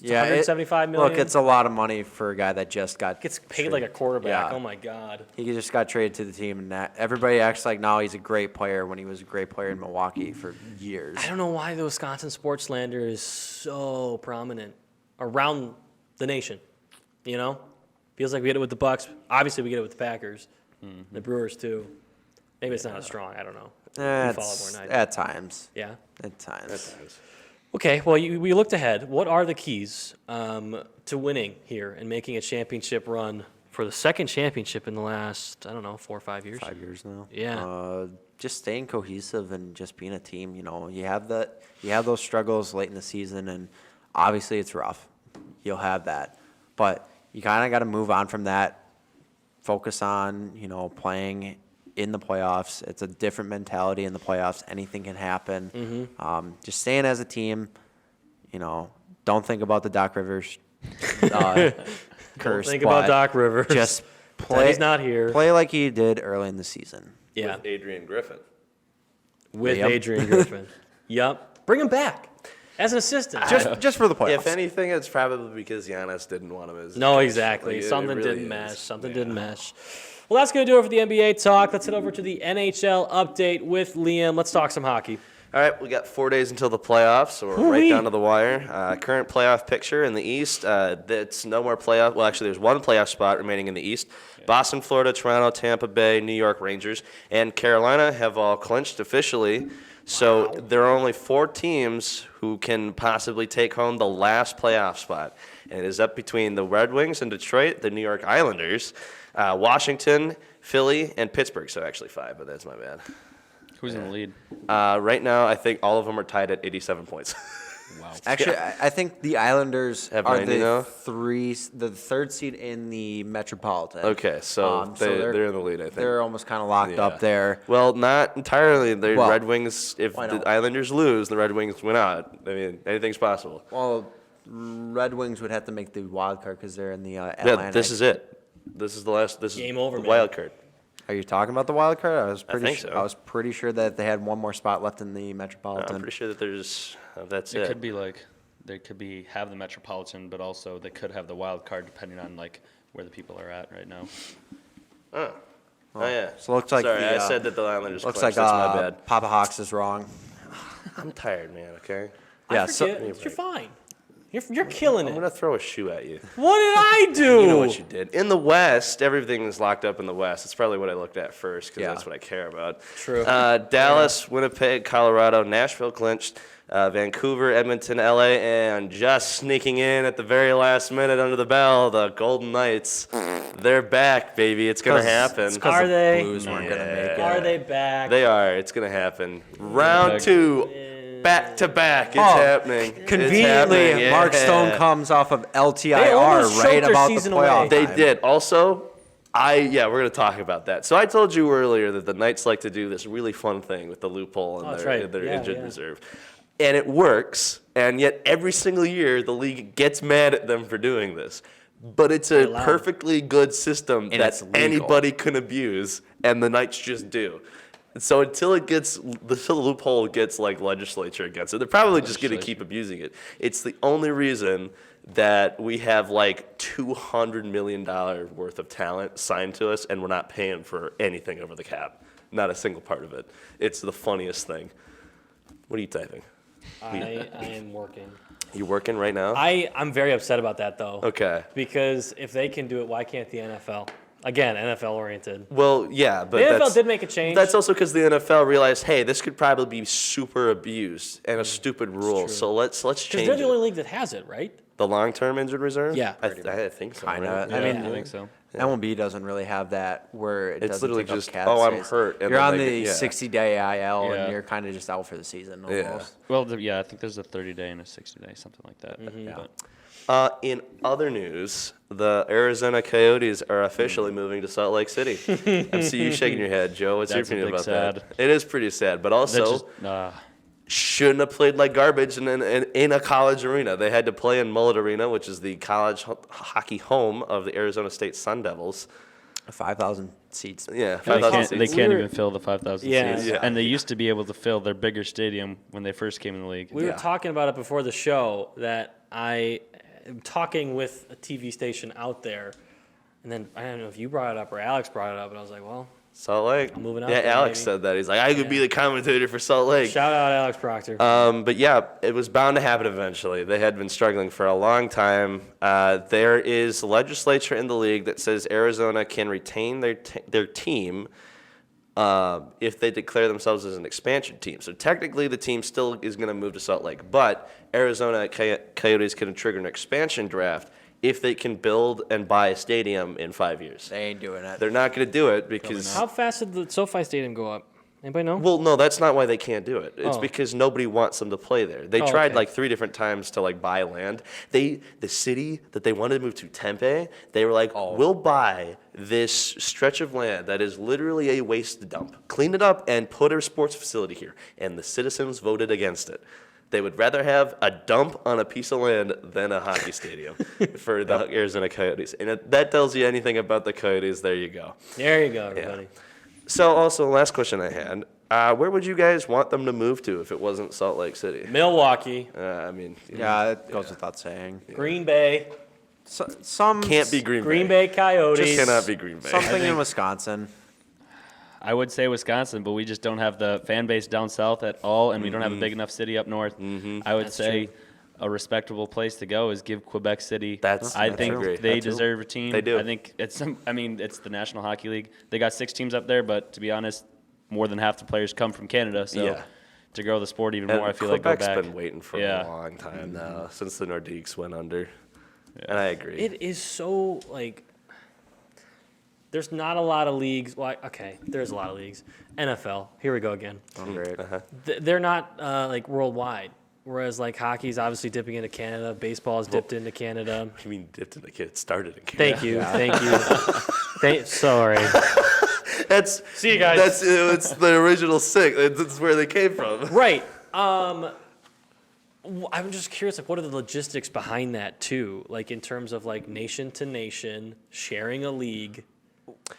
[SPEAKER 2] Yeah,
[SPEAKER 1] 175 million?
[SPEAKER 2] Look, it's a lot of money for a guy that just got
[SPEAKER 1] gets paid like a quarterback.
[SPEAKER 2] Yeah.
[SPEAKER 1] Oh my god.
[SPEAKER 2] He just got traded to the team, and everybody acts like now he's a great player when he was a great player in Milwaukee for years.
[SPEAKER 1] I don't know why the Wisconsin sports slander is so prominent around the nation. You know, feels like we get it with the Bucks. Obviously, we get it with the Packers, the Brewers too. Maybe it's not as strong. I don't know. You follow more than I do.
[SPEAKER 2] At times.
[SPEAKER 1] Yeah.
[SPEAKER 2] At times.
[SPEAKER 1] Okay. Well, we looked ahead. What are the keys to winning here and making a championship run for the second championship in the last 4 or 5 years?
[SPEAKER 2] 5 years now.
[SPEAKER 1] Yeah.
[SPEAKER 2] Just staying cohesive and just being a team. You have those struggles late in the season, and obviously it's rough. You'll have that, but you kind of got to move on from that. Focus on playing in the playoffs. It's a different mentality in the playoffs. Anything can happen. Just staying as a team. Don't think about the Doc Rivers curse.
[SPEAKER 1] Think about
[SPEAKER 2] but
[SPEAKER 1] Doc Rivers.
[SPEAKER 2] Just play.
[SPEAKER 1] He's not here.
[SPEAKER 2] Play like he did early in the season.
[SPEAKER 1] Yeah.
[SPEAKER 3] With Adrian Griffin.
[SPEAKER 1] With
[SPEAKER 2] Yep.
[SPEAKER 1] Adrian Griffin. Yep. Bring him back as an assistant.
[SPEAKER 2] Just for the playoffs.
[SPEAKER 3] If anything, it's probably because Giannis didn't want him as
[SPEAKER 1] No,
[SPEAKER 3] coach.
[SPEAKER 1] exactly.
[SPEAKER 3] Like, it
[SPEAKER 1] Something
[SPEAKER 3] really
[SPEAKER 1] didn't
[SPEAKER 3] is.
[SPEAKER 1] mesh. Something
[SPEAKER 3] Yeah.
[SPEAKER 1] didn't mesh. Well, that's going to do it for the NBA talk. Let's head over to the NHL update with Liam. Let's talk some hockey.
[SPEAKER 3] All right, we got 4 days until the playoffs, so we're right down to the wire. Current playoff picture in the East, that's no more playoff. Well, actually, there's one playoff spot remaining in the East. Boston, Florida, Toronto, Tampa Bay, New York Rangers, and Carolina have all clinched officially. So there are only 4 teams who can possibly take home the last playoff spot. And it is up between the Red Wings and Detroit, the New York Islanders, Washington, Philly, and Pittsburgh. So actually 5, but that's my bad.
[SPEAKER 4] Who's in the lead?
[SPEAKER 3] Right now, I think all of them are tied at 87 points.
[SPEAKER 4] Wow.
[SPEAKER 2] Actually, I think the Islanders
[SPEAKER 3] Have
[SPEAKER 2] are
[SPEAKER 3] 90 now?
[SPEAKER 2] the third seed in the Metropolitan.
[SPEAKER 3] Okay, so they're in the lead, I think.
[SPEAKER 2] They're almost kind of locked
[SPEAKER 3] Yeah.
[SPEAKER 2] up there.
[SPEAKER 3] Well, not entirely. The
[SPEAKER 2] Well,
[SPEAKER 3] Red Wings, if
[SPEAKER 2] why
[SPEAKER 3] the
[SPEAKER 2] not?
[SPEAKER 3] Islanders lose, the Red Wings win out. I mean, anything's possible.
[SPEAKER 2] Well, Red Wings would have to make the wild card because they're in the Atlantic.
[SPEAKER 3] Yeah, this is it. This is the last. This
[SPEAKER 1] Game
[SPEAKER 3] is
[SPEAKER 1] over,
[SPEAKER 3] the
[SPEAKER 1] man.
[SPEAKER 3] wild card.
[SPEAKER 2] Are you talking about the wild card?
[SPEAKER 3] I think so.
[SPEAKER 2] I was pretty sure that they had one more spot left in the
[SPEAKER 3] I'm
[SPEAKER 2] Metropolitan.
[SPEAKER 3] pretty sure that there's. That's
[SPEAKER 4] It
[SPEAKER 3] it.
[SPEAKER 4] could be like they could be have the Metropolitan, but also they could have the wild card depending on like where the people are at right now.
[SPEAKER 3] Oh yeah.
[SPEAKER 2] So it looks like
[SPEAKER 3] Sorry,
[SPEAKER 2] the,
[SPEAKER 3] I said that the Islanders.
[SPEAKER 2] Looks
[SPEAKER 3] clinched.
[SPEAKER 2] like
[SPEAKER 3] That's my bad.
[SPEAKER 2] Papa Hawks is wrong.
[SPEAKER 3] I'm tired, man. Okay.
[SPEAKER 2] Yeah,
[SPEAKER 1] I
[SPEAKER 2] so-
[SPEAKER 1] forget. You're fine. You're killing
[SPEAKER 3] I'm
[SPEAKER 1] it.
[SPEAKER 3] gonna throw a shoe at you.
[SPEAKER 1] What did I do?
[SPEAKER 3] You know what you did. In the West, everything is locked up in the West. It's probably what I looked at first because
[SPEAKER 2] Yeah.
[SPEAKER 3] that's what I care about.
[SPEAKER 1] True.
[SPEAKER 3] Dallas, Winnipeg, Colorado, Nashville clinched. Vancouver, Edmonton, LA, and just sneaking in at the very last minute under the bell, the Golden Knights. They're back, baby. It's going to happen.
[SPEAKER 2] It's 'cause
[SPEAKER 1] Are
[SPEAKER 2] the
[SPEAKER 1] they?
[SPEAKER 2] Blues weren't going to make it.
[SPEAKER 1] Are they back?
[SPEAKER 3] They are. It's going to happen. Round 2, back to back. It's happening. It's
[SPEAKER 2] Conveniently,
[SPEAKER 3] happening.
[SPEAKER 2] Mark
[SPEAKER 3] Yeah.
[SPEAKER 2] Stone comes off of
[SPEAKER 1] They
[SPEAKER 2] LTIR
[SPEAKER 1] almost
[SPEAKER 2] right
[SPEAKER 1] choked their
[SPEAKER 2] about the
[SPEAKER 1] season
[SPEAKER 2] playoff
[SPEAKER 1] away.
[SPEAKER 3] They
[SPEAKER 2] time.
[SPEAKER 3] did. Also, we're going to talk about that. So I told you earlier that the Knights like to do this really fun thing with the loophole
[SPEAKER 1] Oh, that's
[SPEAKER 3] in
[SPEAKER 1] right.
[SPEAKER 3] their
[SPEAKER 1] Yeah,
[SPEAKER 3] injured
[SPEAKER 1] yeah.
[SPEAKER 3] reserve. And it works, and yet every single year the league gets mad at them for doing this. But it's a
[SPEAKER 1] allowed.
[SPEAKER 3] perfectly good system
[SPEAKER 2] And
[SPEAKER 3] that
[SPEAKER 2] it's legal.
[SPEAKER 3] anybody can abuse, and the Knights just do. So until the loophole gets like legislature against it, they're probably just going to keep abusing it. It's the only reason that we have like $200 million worth of talent signed to us, and we're not paying for anything over the cap. Not a single part of it. It's the funniest thing. What are you typing?
[SPEAKER 1] I am working.
[SPEAKER 3] You working right now?
[SPEAKER 1] I'm very upset about that though.
[SPEAKER 3] Okay.
[SPEAKER 1] Because if they can do it, why can't the NFL? Again, NFL oriented.
[SPEAKER 3] Well, yeah, but
[SPEAKER 1] The NFL
[SPEAKER 3] that's,
[SPEAKER 1] did make a change.
[SPEAKER 3] That's also because the NFL realized, hey, this could probably be super abused and a stupid rule.
[SPEAKER 1] true.
[SPEAKER 3] So let's
[SPEAKER 1] Because
[SPEAKER 3] change
[SPEAKER 1] they're the
[SPEAKER 3] it.
[SPEAKER 1] only league that has it, right?
[SPEAKER 3] The long-term injured reserve?
[SPEAKER 1] Yeah.
[SPEAKER 3] I think so.
[SPEAKER 2] Kinda.
[SPEAKER 3] Right?
[SPEAKER 2] I mean,
[SPEAKER 4] I think so.
[SPEAKER 2] MLB doesn't really have that where it
[SPEAKER 3] It's
[SPEAKER 2] doesn't
[SPEAKER 3] literally
[SPEAKER 2] take up
[SPEAKER 3] just,
[SPEAKER 2] cap
[SPEAKER 3] oh, I'm
[SPEAKER 2] space.
[SPEAKER 3] hurt, and
[SPEAKER 2] You're
[SPEAKER 3] then
[SPEAKER 2] on
[SPEAKER 3] they
[SPEAKER 2] the
[SPEAKER 3] get- yeah.
[SPEAKER 2] 60-day IL,
[SPEAKER 4] Yeah.
[SPEAKER 2] and you're kind of just out for the season
[SPEAKER 3] Yeah.
[SPEAKER 2] almost.
[SPEAKER 4] Well, I think there's a 30-day and a 60-day, something like that.
[SPEAKER 2] Yeah.
[SPEAKER 4] But
[SPEAKER 3] In other news, the Arizona Coyotes are officially moving to Salt Lake City. I see you shaking your head, Joe. What's
[SPEAKER 4] That's a
[SPEAKER 3] your opinion
[SPEAKER 4] big
[SPEAKER 3] about
[SPEAKER 4] sad.
[SPEAKER 3] that? It is pretty sad, but
[SPEAKER 4] that
[SPEAKER 3] also
[SPEAKER 4] just,
[SPEAKER 3] shouldn't have played like garbage in a college arena. They had to play in Mullet Arena, which is the college hockey home of the Arizona State Sun Devils.
[SPEAKER 2] 5,000 seats.
[SPEAKER 3] Yeah,
[SPEAKER 4] they
[SPEAKER 3] 5,000
[SPEAKER 4] can't,
[SPEAKER 3] seats.
[SPEAKER 4] they can't
[SPEAKER 1] We were-
[SPEAKER 4] even fill the 5,000
[SPEAKER 1] Yeah.
[SPEAKER 4] seats.
[SPEAKER 3] Yeah.
[SPEAKER 4] And they used to be able to fill their bigger stadium when they first came in the league.
[SPEAKER 1] We were
[SPEAKER 2] Yeah.
[SPEAKER 1] talking about it before the show that I am talking with a TV station out there, and then I don't know if you brought it up or Alex brought it up, and I was like, well,
[SPEAKER 3] Salt Lake.
[SPEAKER 1] I'm moving out
[SPEAKER 3] Yeah,
[SPEAKER 1] there,
[SPEAKER 3] Alex
[SPEAKER 1] baby.
[SPEAKER 3] said that. He's like, I could be the commentator for Salt Lake.
[SPEAKER 1] shout out Alex Proctor.
[SPEAKER 3] But yeah, it was bound to happen eventually. They had been struggling for a long time. There is legislature in the league that says Arizona can retain their team if they declare themselves as an expansion team. So technically, the team still is going to move to Salt Lake, but Arizona Coyotes can trigger an expansion draft if they can build and buy a stadium in 5 years.
[SPEAKER 2] They ain't doing it.
[SPEAKER 3] They're not going to do it because.
[SPEAKER 1] How fast did the SoFi Stadium go up? Anybody know?
[SPEAKER 3] Well, no, that's not why they can't do it. It's
[SPEAKER 1] Oh.
[SPEAKER 3] because nobody wants them to play there. They
[SPEAKER 1] Oh,
[SPEAKER 3] tried
[SPEAKER 1] okay.
[SPEAKER 3] like 3 different times to like buy land. The city that they wanted to move to, Tempe, they were like, we'll buy this stretch of land that is literally a waste dump. Clean it up and put a sports facility here. And the citizens voted against it. They would rather have a dump on a piece of land than a hockey stadium for the Arizona Coyotes. And if that tells you anything about the Coyotes, there you go.
[SPEAKER 1] There you go, everybody.
[SPEAKER 3] So also, last question I had, where would you guys want them to move to if it wasn't Salt Lake City?
[SPEAKER 1] Milwaukee,
[SPEAKER 3] I mean,
[SPEAKER 2] Yeah, it goes without saying.
[SPEAKER 1] Green Bay,
[SPEAKER 2] Some
[SPEAKER 3] can't be Green Bay.
[SPEAKER 1] Green Bay Coyotes.
[SPEAKER 3] Just cannot be Green Bay.
[SPEAKER 2] Something in Wisconsin.
[SPEAKER 4] I would say Wisconsin, but we just don't have the fan base down south at all, and we don't have a big enough city up north. I would say a respectable place to go is give Quebec City. I think they deserve a team.
[SPEAKER 3] They do.
[SPEAKER 4] I think it's the National Hockey League. They got 6 teams up there, but to be honest, more than half the players come from Canada. So to grow the sport even more, I feel like go back.
[SPEAKER 3] Quebec's been waiting for a long time now, since the Nordiques went under. And I agree.
[SPEAKER 1] It is so, like, there's not a lot of leagues. Well, okay, there's a lot of leagues. NFL, here we go again.
[SPEAKER 2] Great.
[SPEAKER 1] They're not, like, worldwide. Whereas, like, hockey's obviously dipping into Canada. Baseball is dipped into Canada.
[SPEAKER 3] I mean, dipped in the kid. Started in Canada.
[SPEAKER 1] Thank you. Sorry. See you guys.
[SPEAKER 3] It's the original 6. That's where they came from.
[SPEAKER 1] Right. I'm just curious, like, what are the logistics behind that, too? Like, in terms of, like, nation to nation, sharing a league.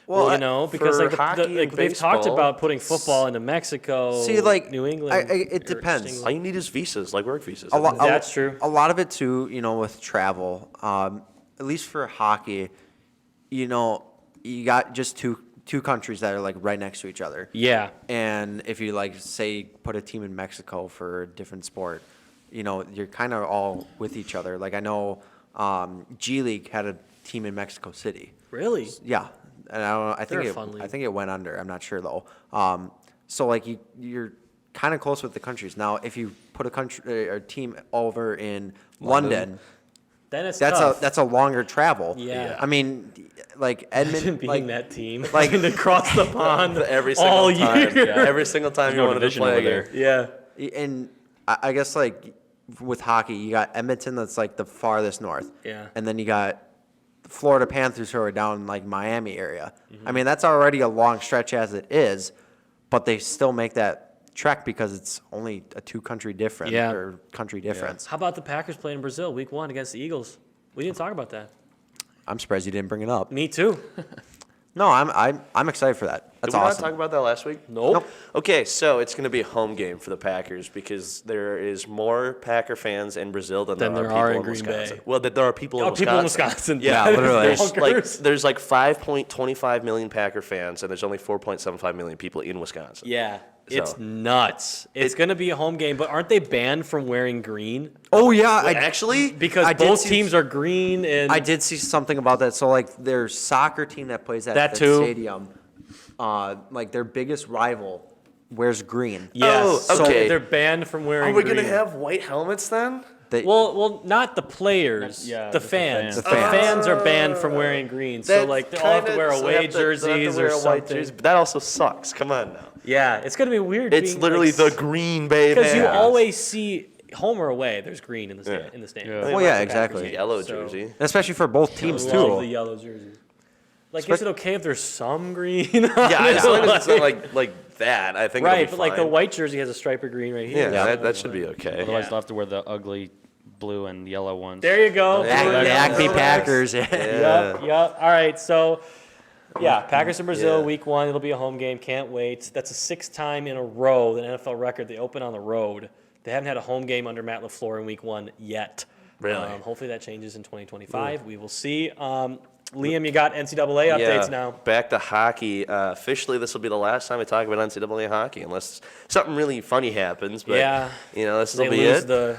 [SPEAKER 2] Well,
[SPEAKER 1] you know, because,
[SPEAKER 3] for
[SPEAKER 1] like,
[SPEAKER 3] hockey and
[SPEAKER 1] they've talked
[SPEAKER 3] baseball,
[SPEAKER 1] about putting football into Mexico,
[SPEAKER 2] See, like,
[SPEAKER 1] New England.
[SPEAKER 2] it
[SPEAKER 1] or
[SPEAKER 2] depends.
[SPEAKER 1] just
[SPEAKER 3] All
[SPEAKER 1] England.
[SPEAKER 3] you need is visas, like work visas.
[SPEAKER 1] That's true.
[SPEAKER 2] A lot of it too, you know, with travel. At least for hockey, you know, you got just two countries that are like right next to each other.
[SPEAKER 1] Yeah.
[SPEAKER 2] And if you like say put a team in Mexico for a different sport, you know, you're kind of all with each other. Like I know G League had a team in Mexico City.
[SPEAKER 1] Really?
[SPEAKER 2] Yeah. And I
[SPEAKER 1] They're a
[SPEAKER 2] think
[SPEAKER 1] fun league.
[SPEAKER 2] I think it went under. I'm not sure though. So like you're kind of close with the countries. Now, if you put a country or team over in London,
[SPEAKER 1] Then it's
[SPEAKER 2] that's
[SPEAKER 1] tough.
[SPEAKER 2] a longer travel.
[SPEAKER 1] Yeah.
[SPEAKER 2] I mean, like
[SPEAKER 1] Imagine
[SPEAKER 2] Edmonton,
[SPEAKER 1] being
[SPEAKER 2] like
[SPEAKER 1] that team,
[SPEAKER 2] like-
[SPEAKER 1] like across the pond
[SPEAKER 3] Every single
[SPEAKER 1] all
[SPEAKER 3] time.
[SPEAKER 1] year.
[SPEAKER 3] Yeah, every single time you
[SPEAKER 4] no
[SPEAKER 3] wanted to
[SPEAKER 4] division
[SPEAKER 3] play
[SPEAKER 4] over
[SPEAKER 3] there.
[SPEAKER 4] there.
[SPEAKER 1] Yeah.
[SPEAKER 2] and I guess like with hockey, you got Edmonton that's like the farthest north.
[SPEAKER 1] Yeah.
[SPEAKER 2] And then you got the Florida Panthers who are down in like Miami area.
[SPEAKER 1] Mm-hmm.
[SPEAKER 2] I mean, that's already a long stretch as it is, but they still make that trek because it's only a country difference.
[SPEAKER 1] Yeah.
[SPEAKER 2] Or country difference.
[SPEAKER 1] How about the Packers playing in Brazil week 1 against the Eagles? We didn't talk about that.
[SPEAKER 2] I'm surprised you didn't bring it up.
[SPEAKER 1] Me too.
[SPEAKER 2] No, I'm excited for that. That's
[SPEAKER 3] Did we
[SPEAKER 2] awesome.
[SPEAKER 3] not talk about that last week?
[SPEAKER 1] Nope.
[SPEAKER 3] Okay, so it's going to be a home game for the Packers because there is more Packer fans in Brazil than
[SPEAKER 1] Than
[SPEAKER 3] there
[SPEAKER 1] there
[SPEAKER 3] are
[SPEAKER 1] are
[SPEAKER 3] people
[SPEAKER 1] in
[SPEAKER 3] in
[SPEAKER 1] Green
[SPEAKER 3] Wisconsin.
[SPEAKER 1] Bay.
[SPEAKER 3] Well, that there are people in Wisconsin.
[SPEAKER 1] People in Wisconsin.
[SPEAKER 2] Yeah, literally.
[SPEAKER 3] There's like 5.25 million Packer fans, and there's only 4.75 million people in Wisconsin.
[SPEAKER 1] Yeah. It's
[SPEAKER 3] So-
[SPEAKER 1] nuts. It's going to be a home game, but aren't they banned from wearing green?
[SPEAKER 2] Oh yeah,
[SPEAKER 3] Actually,
[SPEAKER 1] Because
[SPEAKER 2] I did
[SPEAKER 1] both
[SPEAKER 2] see-
[SPEAKER 1] teams are green and
[SPEAKER 2] I did see something about that. So like their soccer team that plays at
[SPEAKER 1] That
[SPEAKER 2] that
[SPEAKER 1] too.
[SPEAKER 2] stadium, like their biggest rival wears green.
[SPEAKER 1] Yes.
[SPEAKER 3] Oh, okay.
[SPEAKER 1] So they're banned from wearing
[SPEAKER 3] are we going to
[SPEAKER 1] green.
[SPEAKER 3] have white helmets then?
[SPEAKER 2] They,
[SPEAKER 1] Well, not the players.
[SPEAKER 4] Yeah,
[SPEAKER 1] the
[SPEAKER 4] just the
[SPEAKER 1] fans.
[SPEAKER 4] fans.
[SPEAKER 1] The
[SPEAKER 2] The fans.
[SPEAKER 1] fans are banned from wearing green. So like they all have to wear away jerseys or something.
[SPEAKER 3] But that also sucks. Come on now.
[SPEAKER 1] Yeah, it's gonna be weird.
[SPEAKER 3] It's
[SPEAKER 1] being,
[SPEAKER 3] literally
[SPEAKER 1] like,
[SPEAKER 3] the Green Bay
[SPEAKER 1] because you
[SPEAKER 3] fans.
[SPEAKER 1] always see home or away. There's green in the stand,
[SPEAKER 3] Yeah.
[SPEAKER 1] in the stand.
[SPEAKER 4] Yeah.
[SPEAKER 1] Only
[SPEAKER 2] Well, yeah,
[SPEAKER 1] like the Packers
[SPEAKER 2] exactly.
[SPEAKER 1] game,
[SPEAKER 3] Yellow
[SPEAKER 1] so-
[SPEAKER 3] jersey.
[SPEAKER 2] especially for both teams
[SPEAKER 1] I love the
[SPEAKER 2] too.
[SPEAKER 1] yellow jerseys. Like, is it okay if there's some green?
[SPEAKER 3] Yeah, as long as it's not like that, I think
[SPEAKER 1] right,
[SPEAKER 3] it'll
[SPEAKER 1] but
[SPEAKER 3] be
[SPEAKER 1] like the
[SPEAKER 3] fine.
[SPEAKER 1] white jersey has a stripe of green right here.
[SPEAKER 3] Yeah, that should be okay.
[SPEAKER 4] Otherwise,
[SPEAKER 1] Yeah.
[SPEAKER 4] they'll have to wear the ugly blue and yellow ones.
[SPEAKER 1] There you go.
[SPEAKER 2] The Acme Packers.
[SPEAKER 1] Yep. All right. So, yeah, Packers in Brazil, week 1. It'll be a home game. Can't wait. That's a 6th time in a row, the NFL record. They open on the road. They haven't had a home game under Matt LaFleur in week 1 yet.
[SPEAKER 3] Really?
[SPEAKER 1] Hopefully that changes in 2025. We will see. Liam, you got NCAA updates now.
[SPEAKER 3] Back to hockey. Officially, this will be the last time I talk about NCAA hockey, unless something really funny happens. But,
[SPEAKER 1] Yeah.
[SPEAKER 3] this
[SPEAKER 1] They
[SPEAKER 3] will be
[SPEAKER 1] lose
[SPEAKER 3] it.
[SPEAKER 1] the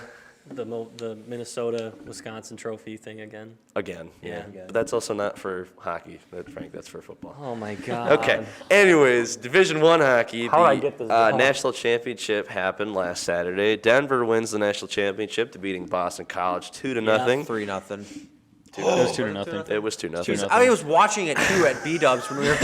[SPEAKER 1] Minnesota Wisconsin trophy thing again.
[SPEAKER 3] Again.
[SPEAKER 1] Yeah.
[SPEAKER 3] But that's also not for hockey, Frank. That's for football.
[SPEAKER 1] Oh my God.
[SPEAKER 3] Okay. Anyways, Division I hockey.
[SPEAKER 1] How'd I
[SPEAKER 3] The
[SPEAKER 1] get this wrong?
[SPEAKER 3] national championship happened last Saturday. Denver wins the national championship, defeating Boston College 2-0.
[SPEAKER 2] 3-0.
[SPEAKER 4] It was 2-0.
[SPEAKER 3] It was 2-0.
[SPEAKER 2] I was watching it too at B-Dubs when we were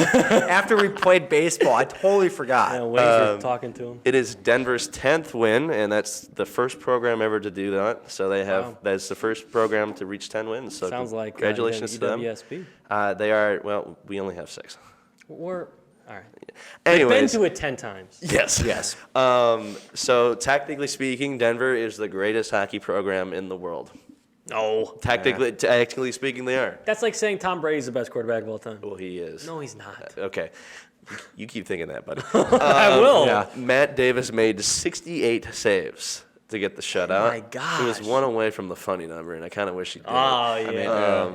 [SPEAKER 2] after we played baseball. I totally forgot.
[SPEAKER 1] Yeah, Wayne's were talking to him.
[SPEAKER 3] It is Denver's 10th win, and that's the first program ever to do that. So they have that's the first program to reach 10 wins. So
[SPEAKER 1] Sounds like
[SPEAKER 3] congratulations to them.
[SPEAKER 1] EWSB.
[SPEAKER 3] They are we only have 6.
[SPEAKER 1] Or all right. They've been
[SPEAKER 3] Anyways,
[SPEAKER 1] to it 10 times.
[SPEAKER 3] yes,
[SPEAKER 2] Yes.
[SPEAKER 3] So technically speaking, Denver is the greatest hockey program in the world.
[SPEAKER 1] No.
[SPEAKER 3] Technically speaking, they are.
[SPEAKER 1] That's like saying Tom Brady's the best quarterback of all time.
[SPEAKER 3] Well, he is.
[SPEAKER 1] No, he's not.
[SPEAKER 3] Okay. You keep thinking that, buddy.
[SPEAKER 1] I will.
[SPEAKER 2] yeah.
[SPEAKER 3] Matt Davis made 68 saves to get the shutout.
[SPEAKER 1] my gosh.
[SPEAKER 3] He was one away from the funny number, and I kind of wish he did.
[SPEAKER 1] Oh, yeah.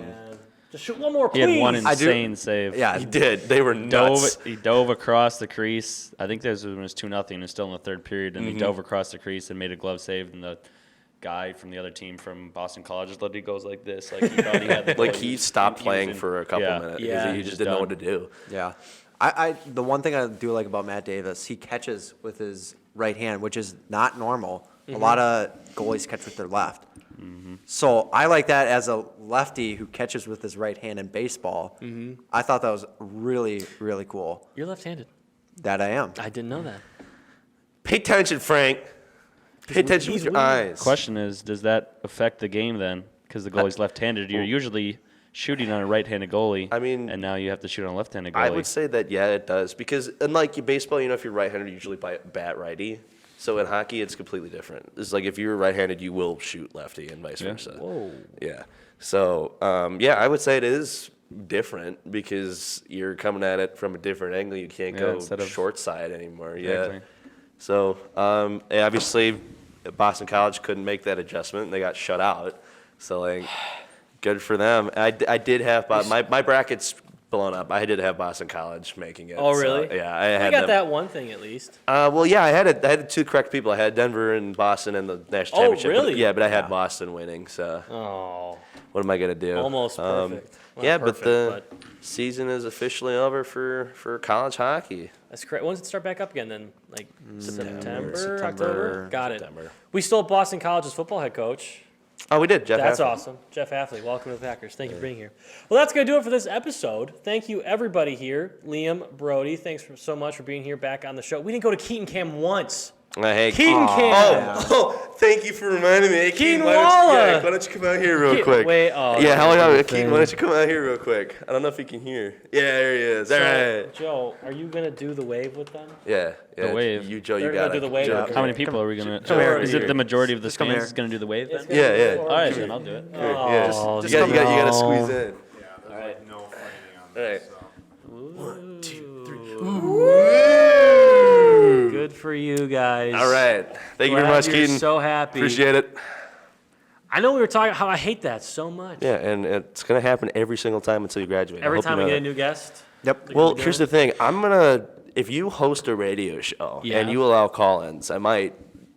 [SPEAKER 1] Just shoot one more,
[SPEAKER 4] He
[SPEAKER 1] please.
[SPEAKER 4] had one
[SPEAKER 2] I do-
[SPEAKER 4] insane save.
[SPEAKER 2] Yeah,
[SPEAKER 3] He did. They were nuts.
[SPEAKER 4] He dove across the crease. I think this was when it was 2-0. It's still in the third period, and he dove across the crease and made a glove save. And the guy from the other team from Boston College just let he goes like this, like he thought he had the
[SPEAKER 3] Like
[SPEAKER 4] ball.
[SPEAKER 3] he stopped
[SPEAKER 4] was
[SPEAKER 3] playing
[SPEAKER 4] in-
[SPEAKER 3] for a couple minutes because
[SPEAKER 1] Yeah.
[SPEAKER 3] he just didn't know what to do.
[SPEAKER 2] Yeah. The one thing I do like about Matt Davis, he catches with his right hand, which is not normal. A lot of goalies catch with their left. So I like that as a lefty who catches with his right hand in baseball. I thought that was really, really cool.
[SPEAKER 1] You're left-handed.
[SPEAKER 2] That I am.
[SPEAKER 1] I didn't know that.
[SPEAKER 3] Pay attention, Frank. Pay attention with your eyes.
[SPEAKER 4] Question is, does that affect the game then? Because the goalie's left-handed. You're usually shooting on a right-handed goalie.
[SPEAKER 3] I mean,
[SPEAKER 4] and now you have to shoot on a left-handed goalie.
[SPEAKER 3] I would say that, yeah, it does. Because unlike your baseball, if you're right-handed, you usually bat righty. So in hockey, it's completely different. It's like if you're right-handed, you will shoot lefty and vice versa.
[SPEAKER 1] Whoa.
[SPEAKER 3] Yeah. So, I would say it is different because you're coming at it from a different angle. You can't go
[SPEAKER 4] instead of-
[SPEAKER 3] short side anymore.
[SPEAKER 4] Exactly.
[SPEAKER 3] Yeah. So, obviously, Boston College couldn't make that adjustment. They got shut out. So, like, good for them. I did have my bracket's blown up. I did have Boston College making it.
[SPEAKER 1] Oh,
[SPEAKER 3] so,
[SPEAKER 1] really?
[SPEAKER 3] yeah, I
[SPEAKER 1] I
[SPEAKER 3] had
[SPEAKER 1] got
[SPEAKER 3] them.
[SPEAKER 1] that one thing at least.
[SPEAKER 3] Well, yeah, I had two correct people. I had Denver and Boston in the national
[SPEAKER 1] Oh,
[SPEAKER 3] championship.
[SPEAKER 1] really?
[SPEAKER 3] But I had Boston winning. So,
[SPEAKER 1] Oh,
[SPEAKER 3] what am I gonna do?
[SPEAKER 1] almost perfect. Not
[SPEAKER 3] yeah,
[SPEAKER 1] perfect,
[SPEAKER 3] but the season is officially over for college hockey.
[SPEAKER 1] that's correct. When does it start back up again then? Like September,
[SPEAKER 2] September.
[SPEAKER 1] October? Got it.
[SPEAKER 3] September.
[SPEAKER 1] We stole Boston College's football head coach.
[SPEAKER 3] Oh, we did. Jeff.
[SPEAKER 1] That's
[SPEAKER 3] Haffley.
[SPEAKER 1] awesome. Jeff Haffley, welcome to the Packers. Thank you for being here. Well, that's going to do it for this episode. Thank you, everybody here. Liam, Brody, thanks so much for being here back on the show. We didn't go to Keaton Cam once.
[SPEAKER 3] Hey,
[SPEAKER 1] Keaton Cam.
[SPEAKER 3] thank you for reminding me. Hey,
[SPEAKER 1] Keaton
[SPEAKER 3] why
[SPEAKER 1] Waala.
[SPEAKER 3] don't you come out here real quick?
[SPEAKER 1] Wait, oh.
[SPEAKER 3] Yeah, how long? Keaton,
[SPEAKER 2] thing.
[SPEAKER 3] why don't you come out here real quick? I don't know if you can hear. Yeah, there he is. All right.
[SPEAKER 1] Joe, are you going to do the wave with them?
[SPEAKER 3] Yeah.
[SPEAKER 4] The wave.
[SPEAKER 3] You, Joe,
[SPEAKER 1] They're
[SPEAKER 3] you
[SPEAKER 1] gonna
[SPEAKER 3] got
[SPEAKER 1] do
[SPEAKER 3] it.
[SPEAKER 1] the wave.
[SPEAKER 3] Joe,
[SPEAKER 1] Okay.
[SPEAKER 4] How many people are we going
[SPEAKER 2] come here.
[SPEAKER 4] to? Is it the majority of the
[SPEAKER 2] come
[SPEAKER 4] fans
[SPEAKER 2] here.
[SPEAKER 4] going to do the wave then?
[SPEAKER 3] Yeah, yeah.
[SPEAKER 4] All right, then I'll do it.
[SPEAKER 3] Yeah.
[SPEAKER 1] Oh,
[SPEAKER 3] You got to squeeze in.
[SPEAKER 5] Yeah, there's like no fighting on
[SPEAKER 3] All right.
[SPEAKER 5] this. So.
[SPEAKER 1] Good for you guys.
[SPEAKER 3] All right. Thank you very
[SPEAKER 1] Glad
[SPEAKER 3] much,
[SPEAKER 1] you're
[SPEAKER 3] Keaton.
[SPEAKER 1] so happy.
[SPEAKER 3] Appreciate it.
[SPEAKER 1] I know we were talking how I hate that so much.
[SPEAKER 3] Yeah, and it's going to happen every single time until you graduate. I
[SPEAKER 1] Every
[SPEAKER 3] hope you
[SPEAKER 1] time we
[SPEAKER 3] know
[SPEAKER 1] get a
[SPEAKER 3] that.
[SPEAKER 1] new guest.
[SPEAKER 2] Yep.
[SPEAKER 3] Well, here's the thing. if you host a radio show
[SPEAKER 1] Yeah.
[SPEAKER 3] and you allow call-ins, I might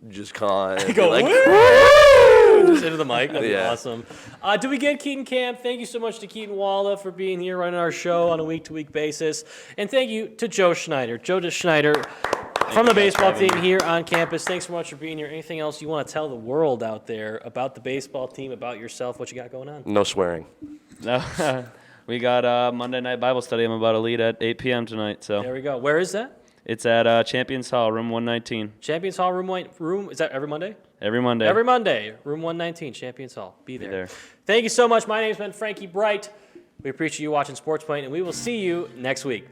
[SPEAKER 3] just call in and
[SPEAKER 1] Go,
[SPEAKER 3] be like,
[SPEAKER 1] "Woo!" Just into the mic. That'd be
[SPEAKER 3] Yeah.
[SPEAKER 1] awesome. Do we get Keaton Camp? Thank you so much to Keaton Waala for being here running our show on a week-to-week basis. And thank you to Joe Schneider. Joe Schneider from the baseball team here on campus. Thanks so much for being here. Anything else you want to tell the world out there about the baseball team, about yourself, what you got going on?
[SPEAKER 3] no swearing.
[SPEAKER 4] No, we got Monday night Bible study. I'm about to lead at 8 p.m. tonight. So
[SPEAKER 1] There we go. Where is that?
[SPEAKER 4] it's at Champions Hall, room 119.
[SPEAKER 1] Champions Hall, room. Is that every Monday?
[SPEAKER 4] Every Monday.
[SPEAKER 1] Every Monday, room 119, Champions Hall. Be there.
[SPEAKER 4] there.
[SPEAKER 1] Thank you so much. My name's been Frankie Breit. We appreciate you watching SportsPoint, and we will see you next week.